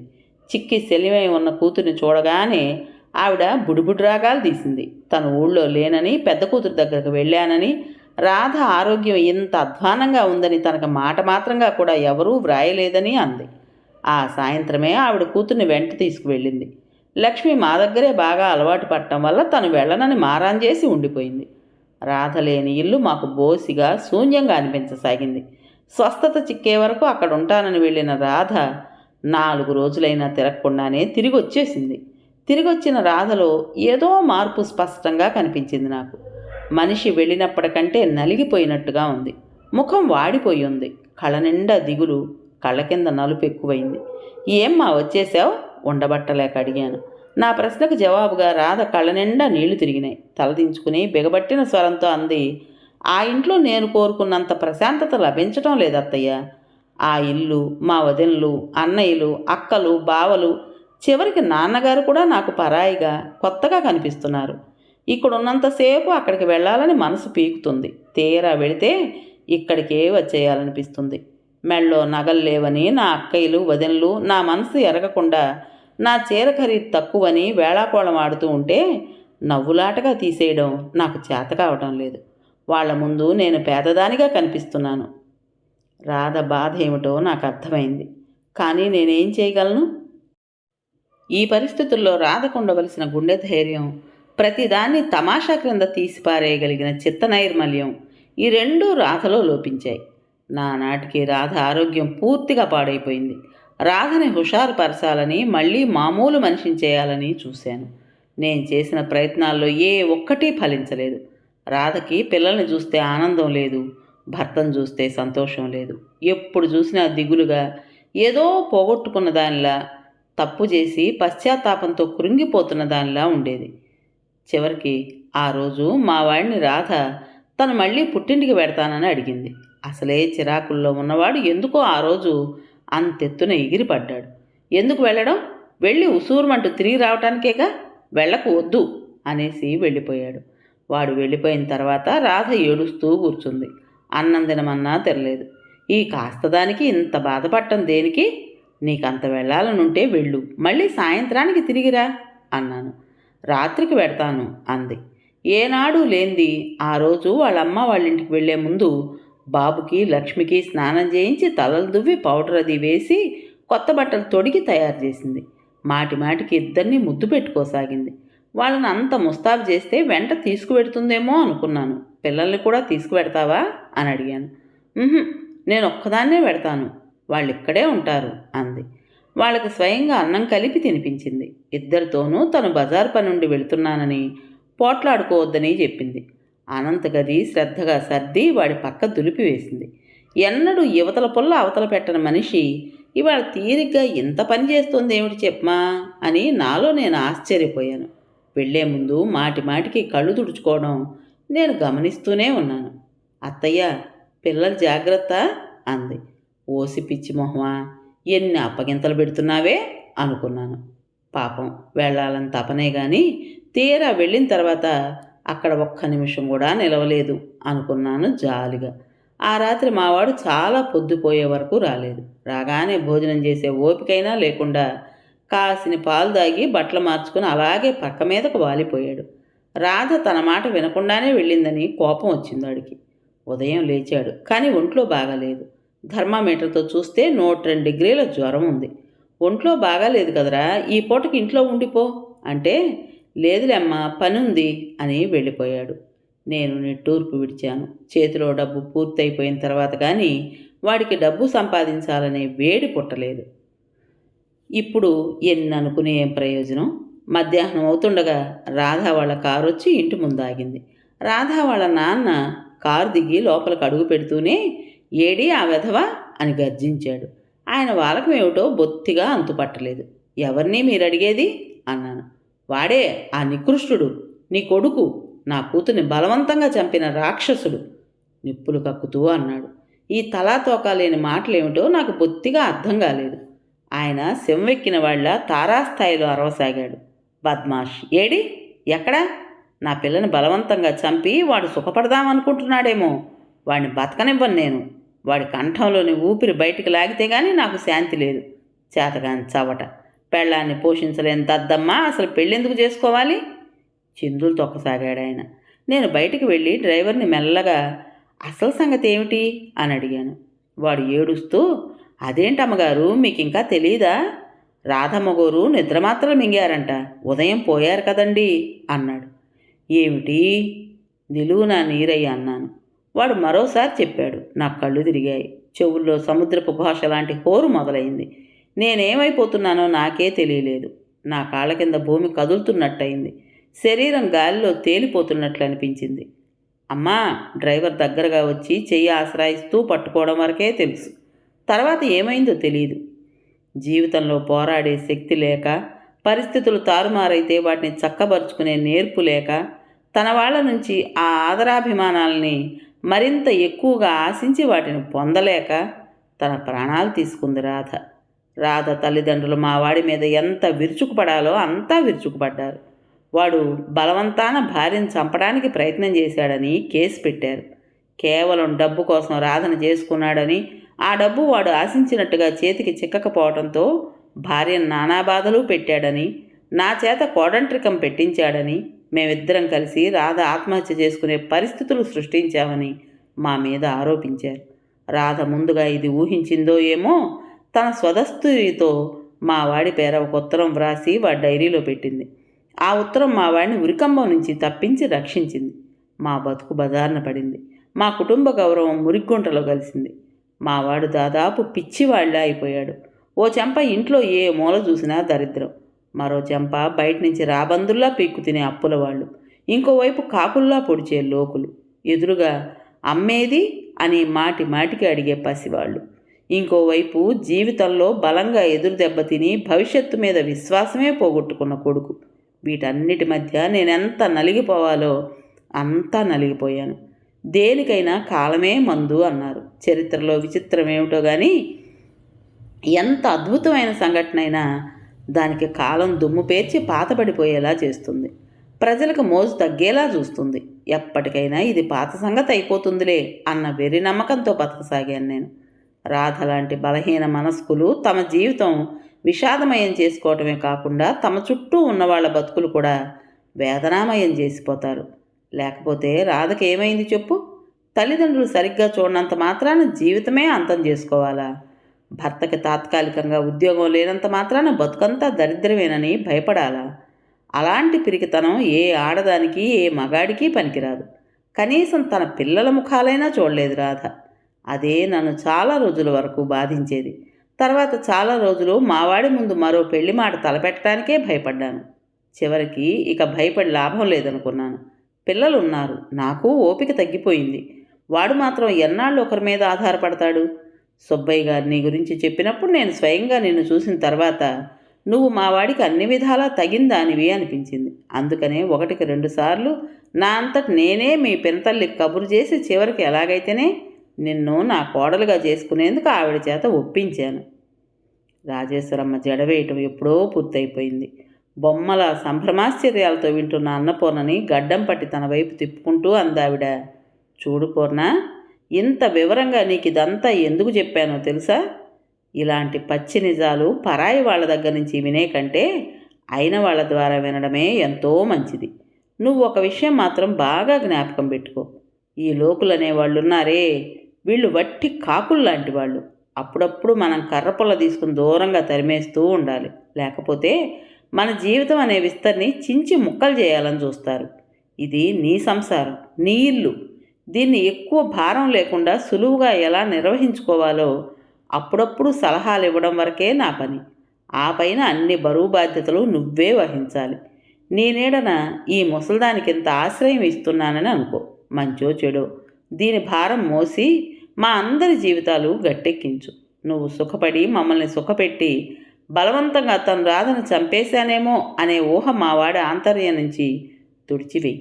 చిక్కి సెలిమై ఉన్న కూతురిని చూడగానే ఆవిడ బుడిబుడి రాగాలు తీసింది. తను ఊళ్ళో లేనని, పెద్ద కూతురు దగ్గరకు వెళ్ళానని, రాధ ఆరోగ్యం ఇంత అధ్వానంగా ఉందని తనకు మాట మాత్రంగా కూడా ఎవరూ వ్రాయలేదని అంది. ఆ సాయంత్రమే ఆవిడ కూతుర్ని వెంట తీసుకువెళ్ళింది. లక్ష్మి మా దగ్గరే బాగా అలవాటు పడటం వల్ల తను వెళ్ళనని మారాన్ చేసి ఉండిపోయింది. రాధ లేని ఇల్లు మాకు బోసిగా శూన్యంగా అనిపించసాగింది. స్వస్థత చిక్కే వరకు అక్కడ ఉంటానని వెళ్ళిన రాధ 4 రోజులైనా తిరగకుండానే తిరిగి వచ్చేసింది. తిరిగొచ్చిన రాధలో ఏదో మార్పు స్పష్టంగా కనిపించింది నాకు. మనిషి వెళ్ళినప్పటికంటే నలిగిపోయినట్టుగా ఉంది. ముఖం వాడిపోయి ఉంది. కళ్ళ నిండా దిగులు, కళ్ళ కింద నలుపు ఎక్కువైంది. ఏమ్మా వచ్చేసావు? ఉండబట్టలేక అడిగాను. నా ప్రశ్నకు జవాబుగా రాధ కళ్ళ నిండా నీళ్లు తిరిగినాయి. తలదించుకుని బిగబట్టిన స్వరంతో అంది, ఆ ఇంట్లో నేను కోరుకున్నంత ప్రశాంతత లభించటం లేదత్తయ్య. ఆ ఇల్లు, మా వదినలు, అన్నయ్యలు, అక్కలు, బావలు, చివరికి నాన్నగారు కూడా నాకు పరాయిగా, కొత్తగా కనిపిస్తున్నారు. ఇక్కడున్నంతసేపు అక్కడికి వెళ్ళాలని మనసు పీకుతుంది. తీరా వెళితే ఇక్కడికే వచ్చేయాలనిపిస్తుంది. మెళ్ళో నగలు లేవని నా అక్కయ్యలు, వదినలు నా మనసు ఎరగకుండా నా చీర ఖరీదు తక్కువని వేళాకోళం ఆడుతూ ఉంటే నవ్వులాటగా తీసేయడం నాకు చేత కావటం లేదు. వాళ్ల ముందు నేను పేదదానిగా కనిపిస్తున్నాను. రాధ బాధ ఏమిటో నాకు అర్థమైంది. కానీ నేనేం చేయగలను? ఈ పరిస్థితుల్లో రాధకుండవలసిన గుండె ధైర్యం, ప్రతిదాన్ని తమాషా క్రింద తీసిపారేయగలిగిన చిత్తనైర్మల్యం, ఈ రెండూ రాధలో లోపించాయి. నానాటికి రాధ ఆరోగ్యం పూర్తిగా పాడైపోయింది. రాధని హుషారుపరచాలని, మళ్ళీ మామూలు మనిషిని చేయాలని చూశాను. నేను చేసిన ప్రయత్నాల్లో ఏ ఒక్కటీ ఫలించలేదు. రాధకి పిల్లల్ని చూస్తే ఆనందం లేదు, భర్తను చూస్తే సంతోషం లేదు. ఎప్పుడు చూసినా దిగులుగా, ఏదో పోగొట్టుకున్న దానిలా, తప్పు చేసి పశ్చాత్తాపంతో కృంగిపోతున్న దానిలా ఉండేది. చివరికి ఆ రోజు మా వాడిని రాధ తను మళ్ళీ పుట్టింటికి పెడతానని అడిగింది. అసలే చిరాకుల్లో ఉన్నవాడు ఎందుకో ఆ రోజు అంతెత్తున ఎగిరిపడ్డాడు. ఎందుకు వెళ్ళడం? వెళ్ళి ఉసూరుమంటూ తిరిగి రావటానికేగా, వెళ్ళకు వద్దు అనేసి వెళ్ళిపోయాడు. వాడు వెళ్ళిపోయిన తర్వాత రాధ ఏడుస్తూ కూర్చుంది. అన్నం తినమన్నా తినలేదు. ఈ కాస్త దానికి ఇంత బాధపడటం దేనికి? నీకంత వెళ్ళాలనుంటే వెళ్ళు, మళ్ళీ సాయంత్రానికి తిరిగిరా అన్నాను. రాత్రికి పెడతాను అంది. ఏనాడు లేంది ఆ రోజు వాళ్ళమ్మ వాళ్ళింటికి వెళ్లే ముందు బాబుకి, లక్ష్మికి స్నానం చేయించి తలలు దువ్వి పౌడర్ అది వేసి కొత్త బట్టలు తొడిగి తయారు చేసింది. మాటి మాటికి ఇద్దరినీ ముద్దు పెట్టుకోసాగింది. వాళ్ళని అంత ముస్తాబు చేస్తే వెంట తీసుకువెడుతుందేమో అనుకున్నాను. పిల్లల్ని కూడా తీసుకువెడతావా అని అడిగాను. నేను ఒక్కదాన్నే పెడతాను, వాళ్ళు ఇక్కడే ఉంటారు అంది. వాళ్ళకి స్వయంగా అన్నం కలిపి తినిపించింది. ఇద్దరితోనూ తను బజార్ పని నుండి వెళుతున్నానని, పోట్లాడుకోవద్దని చెప్పింది. అనంత గది శ్రద్ధగా సర్ది వాడి పక్క దులిపివేసింది. ఎన్నడూ యువతల పొల్ల అవతల పెట్టని మనిషి ఇవాళ తీరిగ్గా ఇంత పని చేస్తుంది ఏమిటి చెప్పమా అని నాలో నేను ఆశ్చర్యపోయాను. వెళ్లే ముందు మాటి మాటికి కళ్ళు తుడుచుకోవడం నేను గమనిస్తూనే ఉన్నాను. అత్తయ్య, పిల్లలు జాగ్రత్త అంది. ఓసి పిచ్చి మొహమా, ఎన్ని అప్పగింతలు పెడుతున్నావే అనుకున్నాను. పాపం వెళ్ళాలని తపనే కానీ తీరా వెళ్ళిన తర్వాత అక్కడ ఒక్క నిమిషం కూడా నిలవలేదు అనుకున్నాను జాలిగా. ఆ రాత్రి మావాడు చాలా పొద్దుపోయే వరకు రాలేదు. రాగానే భోజనం చేసే ఓపికైనా లేకుండా కాసిన పాలు దాగి బట్టలు మార్చుకుని అలాగే పక్క మీదకు వాలిపోయాడు. రాధ తన మాట వినకుండానే వెళ్ళిందని కోపం వచ్చింది వాడికి. ఉదయం లేచాడు, కానీ ఒంట్లో బాగాలేదు. థర్మామీటర్తో చూస్తే 102 డిగ్రీల జ్వరం ఉంది. ఒంట్లో బాగాలేదు కదరా, ఈ పూటకి ఇంట్లో ఉండిపో అంటే లేదులేమ్మా పనుంది అని వెళ్ళిపోయాడు. నేను నిట్టూర్పు విడిచాను. చేతిలో డబ్బు పూర్తయిపోయిన తర్వాత కానీ వాడికి డబ్బు సంపాదించాలనే వేడి పుట్టలేదు. ఇప్పుడు ఎన్ని అనుకునే ఏం ప్రయోజనం? మధ్యాహ్నం అవుతుండగా రాధ వాళ్ళ కారు వచ్చి ఇంటి ముందు ఆగింది. రాధ వాళ్ళ నాన్న కారు దిగి లోపలికి అడుగు పెడుతూనే, ఏడి ఆ వెధవ అని గర్జించాడు. ఆయన వాలకం ఏమిటో బొత్తిగా అంతుపట్టలేదు. ఎవరిని మీరు అడిగేది అన్నాను. వాడే ఆ నికృష్టుడు, నీ కొడుకు, నా కూతుర్ని బలవంతంగా చంపిన రాక్షసుడు నిప్పులు కక్కుతూ అన్నాడు. ఈ తలాతోకా లేని మాటలేమిటో నాకు బొత్తిగా అర్థం కాలేదు. ఆయన శివెక్కిన వాళ్ళ తారాస్థాయిలో అరవసాగాడు. బద్మాష్, ఏడి, ఎక్కడా? నా పిల్లని బలవంతంగా చంపి వాడు సుఖపడదామనుకుంటున్నాడేమో. వాడిని బతకనివ్వను నేను. వాడి కంఠంలోని ఊపిరి బయటికి లాగితే గానీ నాకు శాంతి లేదు. చేతగాని చవట, పెళ్ళాన్ని పోషించలేని దద్దమ్మ అసలు పెళ్ళెందుకు చేసుకోవాలి? చిందులు తొక్కసాగాడు ఆయన. నేను బయటికి వెళ్ళి డ్రైవర్ని మెల్లగా, అసలు సంగతి ఏమిటి అని అడిగాను. వాడు ఏడుస్తూ, అదేంటమ్మగారు, మీకు ఇంకా తెలీదా? రాధమ్మగోరు నిద్రమాత్రలు మింగారంట, ఉదయం పోయారు కదండి అన్నాడు. ఏమిటి? నిలువున నీరయ్య అన్నాను. వాడు మరోసారి చెప్పాడు. నాకు కళ్ళు తిరిగాయి. చెవుల్లో సముద్రపు ఘోష లాంటి హోరు మొదలైంది. నేనేమైపోతున్నానో నాకే తెలియలేదు. నా కాళ్ళ కింద భూమి కదులుతున్నట్టయింది. శరీరం గాలిలో తేలిపోతున్నట్లు అనిపించింది. అమ్మా, డ్రైవర్ దగ్గరగా వచ్చి చెయ్యి ఆశ్రయిస్తూ పట్టుకోవడం వరకే తెలుసు. తర్వాత ఏమైందో తెలియదు. జీవితంలో పోరాడే శక్తి లేక, పరిస్థితులు తారుమారైతే వాటిని చక్కబరుచుకునే నేర్పు లేక, తన వాళ్ళ నుంచి ఆ ఆదరాభిమానాలని మరింత ఎక్కువగా ఆశించి వాటిని పొందలేక తన ప్రాణాలు తీసుకుంది రాధ. రాధ తల్లిదండ్రులు మా వాడి మీద ఎంత విరుచుకుపడాలో అంతా విరుచుకుపడ్డారు. వాడు బలవంతాన భార్యను చంపడానికి ప్రయత్నం చేశాడని కేసు పెట్టారు. కేవలం డబ్బు కోసం రాధన చేసుకున్నాడని, ఆ డబ్బు వాడు ఆశించినట్టుగా చేతికి చిక్కకపోవడంతో భార్యను నానా బాధలు పెట్టాడని, నా చేత కోడంట్రికం పెట్టించాడని, మేమిద్దరం కలిసి రాధ ఆత్మహత్య చేసుకునే పరిస్థితులు సృష్టించామని మా మీద ఆరోపించారు. రాధ ముందుగా ఇది ఊహించిందో ఏమో, తన స్వదస్తుతో మా వాడి పేర ఒక ఉత్తరం వ్రాసి వాడి డైరీలో పెట్టింది. ఆ ఉత్తరం మా వాడిని ఉరికంబం నుంచి తప్పించి రక్షించింది. మా బతుకు బజారున పడింది. మా కుటుంబ గౌరవం మురిగ్గుంటలో కలిసింది. మావాడు దాదాపు పిచ్చివాళ్ళ అయిపోయాడు. ఓ చెంప ఇంట్లో ఏ మూల చూసినా దరిద్రం, మరో చెంప బయట నుంచి రాబందుల్లా పీక్కు తినే అప్పుల వాళ్ళు, ఇంకోవైపు కాకుల్లా పొడిచే లోకులు, ఎదురుగా అమ్మేది అని మాటి మాటికి అడిగే పసివాళ్ళు, ఇంకోవైపు జీవితంలో బలంగా ఎదురు దెబ్బతిని భవిష్యత్తు మీద విశ్వాసమే పోగొట్టుకున్న కొడుకు. వీటన్నిటి మధ్య నేనెంత నలిగిపోవాలో అంతా నలిగిపోయాను. దేనికైనా కాలమే మందు అన్నారు. చరిత్రలో విచిత్రం ఏమిటో కానీ, ఎంత అద్భుతమైన సంఘటన అయినా దానికి కాలం దుమ్ము పేర్చి పాతపడిపోయేలా చేస్తుంది. ప్రజలకు మోజు తగ్గేలా చూస్తుంది. ఎప్పటికైనా ఇది పాత సంగతి అయిపోతుందిలే అన్న వెర్రి నమ్మకంతో బతకసాగాను నేను. రాధ లాంటి బలహీన మనస్కులు తమ జీవితం విషాదమయం చేసుకోవటమే కాకుండా తమ చుట్టూ ఉన్న వాళ్ళ బతుకులు కూడా వేదనామయం చేసిపోతారు. లేకపోతే రాధకి ఏమైంది చెప్పు? తల్లిదండ్రులు సరిగ్గా చూడనంత మాత్రాన జీవితమే అంతం చేసుకోవాలా? భర్తకి తాత్కాలికంగా ఉద్యోగం లేనంత మాత్రాన బతుకంతా దరిద్రమేనని భయపడాలా? అలాంటి పిరికితనం ఏ ఆడదానికి ఏ మగాడికి పనికిరాదు. కనీసం తన పిల్లల ముఖాలైనా చూడలేదు రాధ. అదే నన్ను చాలా రోజుల వరకు బాధించేది. తర్వాత చాలా రోజులు మావాడి ముందు మరో పెళ్లి మాట తలపెట్టడానికే భయపడ్డాను. చివరికి ఇక భయపడి లాభం లేదనుకున్నాను. పిల్లలు ఉన్నారు, నాకు ఓపిక తగ్గిపోయింది. వాడు మాత్రం ఎన్నాళ్ళు ఒకరి మీద ఆధారపడతాడు? సుబ్బయ్య గారు నీ గురించి చెప్పినప్పుడు నేను స్వయంగా నిన్ను చూసిన తర్వాత నువ్వు మా వాడికి అన్ని విధాలా తగిందానివి అనిపించింది. అందుకనే 1కి 2 సార్లు నా అంతటి నేనే మీ పినతల్లికి కబురు చేసి చివరికి ఎలాగైతేనే నిన్ను నా కోడలుగా చేసుకునేందుకు ఆవిడ చేత ఒప్పించాను. రాజేశ్వరమ్మ జడవేయటం ఎప్పుడో పూర్తయిపోయింది. బొమ్మల సంభ్రమాశ్చర్యాలతో వింటున్న అన్నపూర్ణని గడ్డం పట్టి తన వైపు తిప్పుకుంటూ అందావిడ. చూడు పూర్ణ, ఇంత వివరంగా నీకు ఇదంతా ఎందుకు చెప్పానో తెలుసా? ఇలాంటి పచ్చి నిజాలు పరాయి వాళ్ళ దగ్గర నుంచి వినే కంటే అయిన వాళ్ళ ద్వారా వినడమే ఎంతో మంచిది. నువ్వు ఒక విషయం మాత్రం బాగా జ్ఞాపకం పెట్టుకో. ఈ లోకులనే వాళ్ళు ఉన్నారే, వీళ్ళు వట్టి కాకుల్లాంటి వాళ్ళు. అప్పుడప్పుడు మనం కర్రపుల్ల తీసుకుని దూరంగా తరిమేస్తూ ఉండాలి. లేకపోతే మన జీవితం అనే విస్తరిని చించి ముక్కలు చేయాలని చూస్తారు. ఇది నీ సంసారం, నీ ఇల్లు. దీన్ని ఎక్కువ భారం లేకుండా సులువుగా ఎలా నిర్వహించుకోవాలో అప్పుడప్పుడు సలహాలు ఇవ్వడం వరకే నా పని. ఆ పైన అన్ని బరువు బాధ్యతలు నువ్వే వహించాలి. నీ నీడన ఈ ముసల్దానికి ఇంత ఆశ్రయం ఇస్తున్నానని అనుకో. మంచో చెడో దీని భారం మోసి మా అందరి జీవితాలు గట్టెక్కించు. నువ్వు సుఖపడి మమ్మల్ని సుఖపెట్టి బలవంతంగా తను రాధను చంపేశానేమో అనే ఊహ మావాడి ఆంతర్యం నుంచి తుడిచివేయి.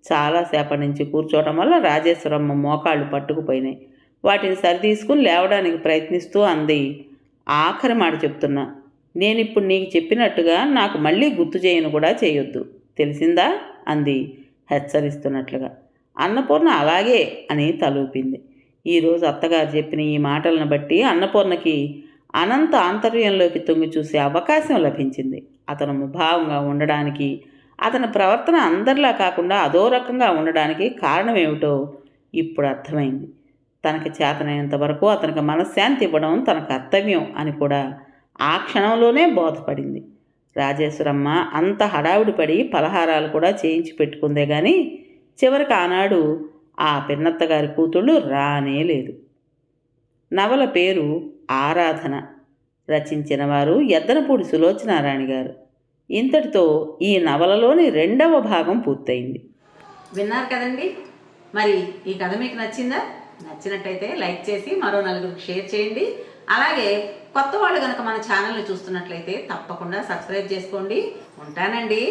చాలాసేపటి నుంచి కూర్చోవటం వల్ల రాజేశ్వరమ్మ మోకాళ్ళు పట్టుకుపోయినాయి. వాటిని సరితీసుకుని లేవడానికి ప్రయత్నిస్తూ అంది, ఆఖరి మాట చెప్తున్నా, నేనిప్పుడు నీకు చెప్పినట్టుగా నాకు మళ్ళీ గుర్తు చేయను కూడా చేయొద్దు, తెలిసిందా అంది హెచ్చరిస్తున్నట్లుగా. అన్నపూర్ణ అలాగే అని తలూపింది. ఈరోజు అత్తగారు చెప్పిన ఈ మాటలను బట్టి అన్నపూర్ణకి అనంత ఆంతర్యంలోకి తొంగి చూసే అవకాశం లభించింది. అతను ముభావంగా ఉండడానికి, అతని ప్రవర్తన అందరిలా కాకుండా అదో రకంగా ఉండడానికి కారణం ఏమిటో ఇప్పుడు అర్థమైంది. తనకి చేతనైనంత వరకు అతనికి మనశ్శాంతి ఇవ్వడం తన కర్తవ్యం అని కూడా ఆ క్షణంలోనే బోధపడింది. రాజేశ్వరమ్మ అంత హడావుడి పడి పలహారాలు కూడా చేయించి పెట్టుకుందే కానీ చివరికి ఆనాడు ఆ పిన్నత్తగారి కూతుళ్ళు రానే లేదు. నవల పేరు ఆరాధన. రచించిన వారు ఎద్దనపూడి సులోచనారాణి గారు. ఇంతటితో ఈ నవలలోని 2వ భాగం పూర్తయింది. విన్నారు కదండి. మరి ఈ కథ మీకు నచ్చిందా? నచ్చినట్టయితే లైక్ చేసి మరో నలుగురికి షేర్ చేయండి. అలాగే కొత్త వాళ్ళు కనుక మన ఛానల్ని చూస్తున్నట్లయితే తప్పకుండా సబ్స్క్రైబ్ చేసుకోండి. ఉంటానండి.